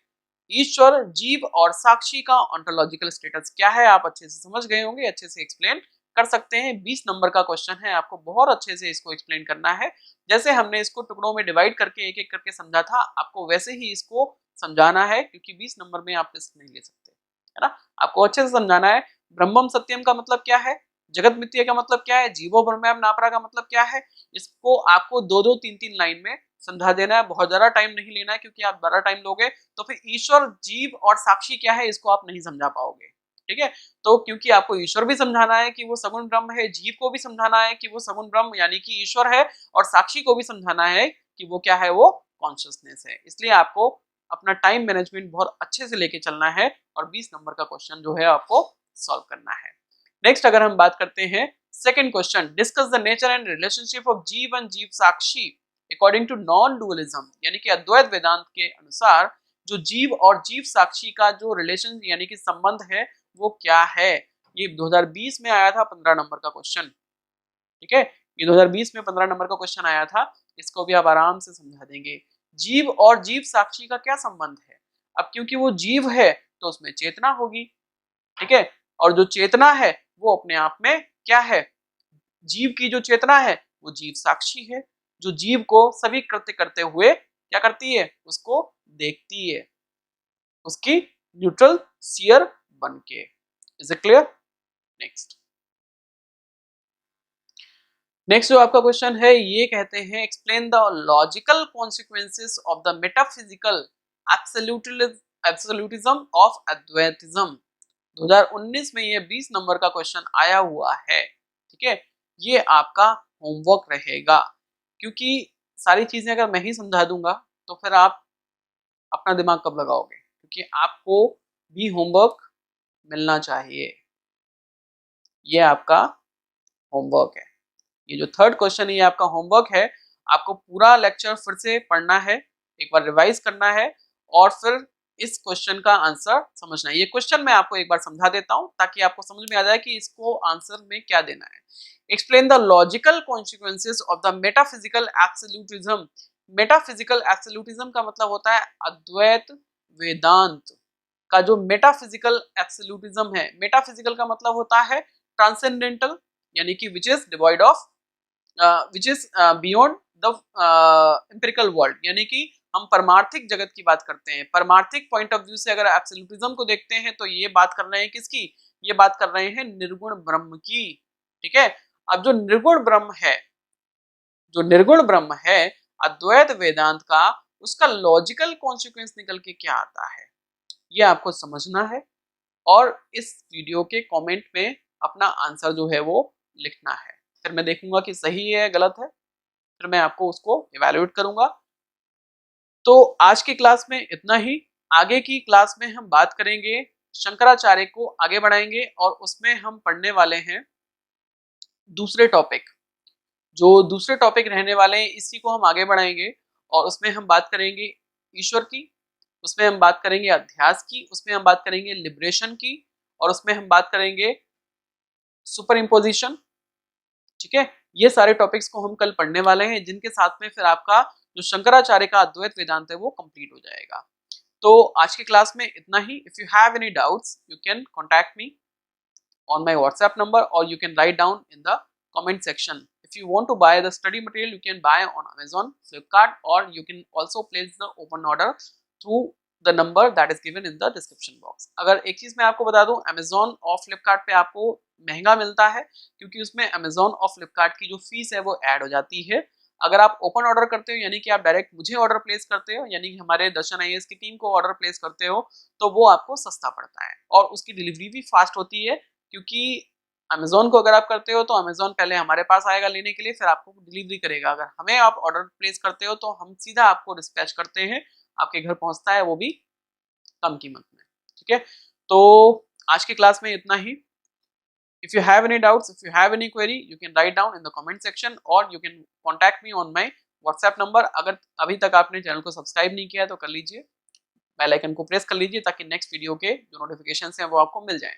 ईश्वर, जीव और साक्षी का ऑन्टोलॉजिकल स्टेटस क्या है, आप अच्छे से समझ गए होंगे, अच्छे से एक्सप्लेन कर सकते हैं। 20 नंबर का क्वेश्चन है, आपको बहुत अच्छे से इसको एक्सप्लेन करना है। जैसे हमने इसको टुकड़ों में डिवाइड करके एक एक करके समझा था, आपको वैसे ही इसको समझाना है, क्योंकि 20 नंबर में आप टेस्ट नहीं ले सकते, है ना। आपको अच्छे से समझाना है। ब्रह्मम सत्यम का मतलब क्या है, जगत मिथ्या का मतलब क्या है, जीवो ब्रह्मैव नापरा का मतलब क्या है, इसको आपको 2-2, 3-3 लाइन में समझा देना है। बहुत ज्यादा टाइम नहीं लेना है, क्योंकि आप ज्यादा टाइम लोगे तो फिर ईश्वर, जीव और साक्षी क्या है इसको आप नहीं समझा पाओगे। ठीक है, तो क्योंकि आपको ईश्वर भी समझाना है कि वो सगुण ब्रह्म है, जीव को भी समझाना है कि वो सगुण ब्रह्म यानी कि ईश्वर है, और साक्षी को भी समझाना है कि वो क्या है, वो कॉन्शियसनेस है। इसलिए आपको अपना टाइम मैनेजमेंट बहुत अच्छे से लेके चलना है, और 20 नंबर का क्वेश्चन जो है आपको सॉल्व करना है। नेक्स्ट अगर हम बात करते हैं second question, discuss the nature and relationship of जीव एंड जीव साक्षी अकॉर्डिंग टू नॉन डुअलिज्म, यानी कि अद्वैत वेदांत के अनुसार जो जीव और जीव साक्षी का जो रिलेशन यानी कि संबंध है वो क्या है। ये 2020 में आया था 15 नंबर का क्वेश्चन। ठीक है, ये 2020 में 15 नंबर का क्वेश्चन आया था, इसको भी आप आराम से समझा देंगे। जीव और जीव साक्षी का क्या संबंध है? अब क्योंकि वो जीव है तो उसमें चेतना होगी। ठीक है, और जो चेतना है वो अपने आप में क्या है, जीव की जो चेतना है वो जीव साक्षी है, जो जीव को सभी कृत्य करते हुए क्या करती है, उसको देखती है, उसकी न्यूट्रल सियर बन के। Is it clear? नेक्स्ट जो आपका क्वेश्चन है ये कहते हैं, explain the logical consequences of the metaphysical absolutism of Advaitism. 2019 में ये 20 नंबर का क्वेश्चन आया हुआ है। ठीक है, ये आपका होमवर्क रहेगा, क्योंकि सारी चीजें अगर मैं ही समझा दूंगा तो फिर आप अपना दिमाग कब लगाओगे, क्योंकि आपको भी होमवर्क मिलना चाहिए। ये आपका होमवर्क है। ये जो थर्ड क्वेश्चन है ये आपका होमवर्क है। आपको पूरा लेक्चर फिर से पढ़ना है, एक बार रिवाइज करना है और फिर इस क्वेश्चन का आंसर समझना है। ये क्वेश्चन मैं आपको एक बार समझा देता हूं ताकि आपको समझ में आ जाए कि इसको आंसर में क्या देना है। Explain the logical consequences of the metaphysical absolutism. Metaphysical absolutism का मतलब होता है अद्वैत वेदांत का जो मेटाफिजिकल एब्सोल्यूटिज्म है। मेटाफिजिकल का मतलब होता है ट्रांसेंडेंटल, यानी कि which is devoid of which is beyond the empirical world, यानी कि हम परमार्थिक जगत की बात करते हैं। परमार्थिक पॉइंट ऑफ व्यू से अगर एब्सोल्यूटिज्म को देखते हैं तो ये बात कर रहे हैं किसकी, ये बात कर रहे हैं निर्गुण ब्रह्म की। ठीक है, अब जो निर्गुण ब्रह्म है, जो निर्गुण ब्रह्म है अद्वैत वेदांत का, उसका लॉजिकल कॉन्सिक्वेंस निकल के क्या आता है ये आपको समझना है और इस वीडियो के कमेंट में अपना आंसर जो है वो लिखना है। फिर मैं देखूंगा कि सही है गलत है, फिर मैं आपको उसको इवैल्यूएट करूंगा। तो आज की क्लास में इतना ही। आगे की क्लास में हम बात करेंगे शंकराचार्य को आगे बढ़ाएंगे और उसमें हम पढ़ने वाले हैं दूसरे टॉपिक। जो दूसरे टॉपिक रहने वाले हैं इसी को हम आगे बढ़ाएंगे और उसमें हम बात करेंगे ईश्वर की, उसमें हम बात करेंगे अध्यास की, उसमें हम बात करेंगे लिबरेशन की और उसमें हम बात करेंगे सुपर इम्पोजिशन। ठीक है, ये सारे टॉपिक्स को हम कल पढ़ने वाले हैं, जिनके साथ में फिर आपका जो शंकराचार्य का अद्वैत वेदांत है वो कंप्लीट हो जाएगा। तो आज की क्लास में इतना ही। If you have any doubts you can contact me on my WhatsApp number or you can write down in the comment section. If you want to buy the study material, you can buy on Amazon, Flipkart, or you can also place the open order through the number that is given in the description box. अगर एक चीज मैं आपको बता दूं, Amazon और Flipkart पे आपको महंगा मिलता है क्योंकि उसमें Amazon और Flipkart की जो फीस है वो ऐड हो जाती है। अगर आप ओपन ऑर्डर करते हो यानी कि आप डायरेक्ट मुझे ऑर्डर प्लेस करते हो, यानी कि हमारे दर्शन आईएएस की टीम को ऑर्डर प्लेस करते हो, तो वो आपको सस्ता पड़ता है और उसकी डिलीवरी भी फास्ट होती है। क्योंकि अमेजोन को अगर आप करते हो तो अमेजोन पहले हमारे पास आएगा लेने के लिए, फिर आपको डिलीवरी करेगा। अगर हमें आप ऑर्डर प्लेस करते हो तो हम सीधा आपको डिस्पैच करते हैं, आपके घर पहुंचता है, वो भी कम कीमत में। ठीक है, तो आज की क्लास में इतना ही। If you have any doubts, if you have any query, you can write down in the comment section or you can contact me on my WhatsApp number। अगर अभी तक आपने चैनल को सब्सक्राइब नहीं किया है तो कर लीजिए, बेल आइकन को प्रेस कर लीजिए ताकि नेक्स्ट वीडियो के जो नोटिफिकेशन हैं वो आपको मिल जाएं।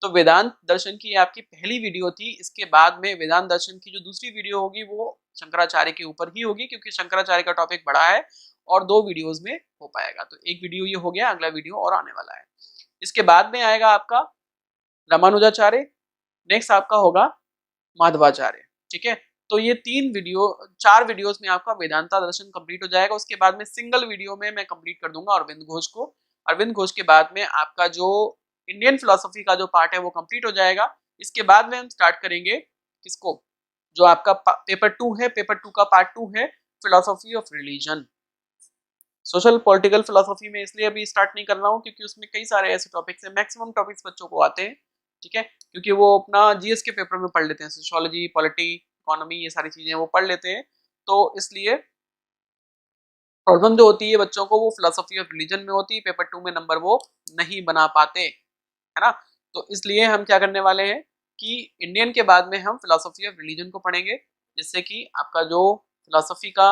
तो वेदांत दर्शन की आपकी पहली वीडियो थी। इसके बाद में वेदांत दर्शन की जो दूसरी वीडियो होगी वो शंकराचार्य के ऊपर ही होगी, क्योंकि शंकराचार्य का टॉपिक बड़ा है और 2 वीडियोस में हो पाएगा। तो एक वीडियो ये हो गया, अगला वीडियो और आने वाला है। इसके बाद में आएगा आपका रामानुजाचार्य, नेक्स्ट आपका होगा माधवाचार्य। ठीक है, तो ये 4 वीडियोस में आपका वेदांता दर्शन कंप्लीट हो जाएगा। उसके बाद में सिंगल वीडियो में मैं कंप्लीट कर दूंगा अरविंद घोष को। अरविंद घोष के बाद में आपका जो इंडियन फिलोसफी का जो पार्ट है वो कंप्लीट हो जाएगा। इसके बाद में हम स्टार्ट करेंगे किसको, जो आपका पेपर 2 है, पेपर 2 का पार्ट 2 है philosophy of religion. Social political philosophy में इसलिए अभी स्टार्ट नहीं कर रहा हूँ क्योंकि उसमें कई सारे ऐसे टॉपिक्स हैं, मैक्सिमम टॉपिक्स बच्चों को आते हैं। ठीक है, क्योंकि वो अपना जीएस के पेपर में पढ़ लेते हैं, सोशियोलॉजी, पॉलिटी, इकोनॉमी, ये सारी चीजें वो पढ़ लेते हैं। तो इसलिए प्रॉब्लम जो होती है बच्चों को वो फिलोसफी ऑफ रिलीजन में होती है, पेपर 2 में नंबर वो नहीं बना पाते, है ना। तो इसलिए हम क्या करने वाले हैं कि इंडियन के बाद में हम फिलोसफी ऑफ रिलीजन को पढ़ेंगे, जिससे कि आपका जो फिलोसफी का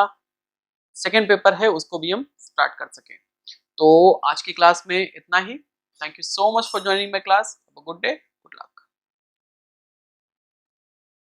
सेकेंड पेपर है उसको भी हम स्टार्ट कर सकें। तो आज की क्लास में इतना ही। Thank you so much for joining my class. Have a good day.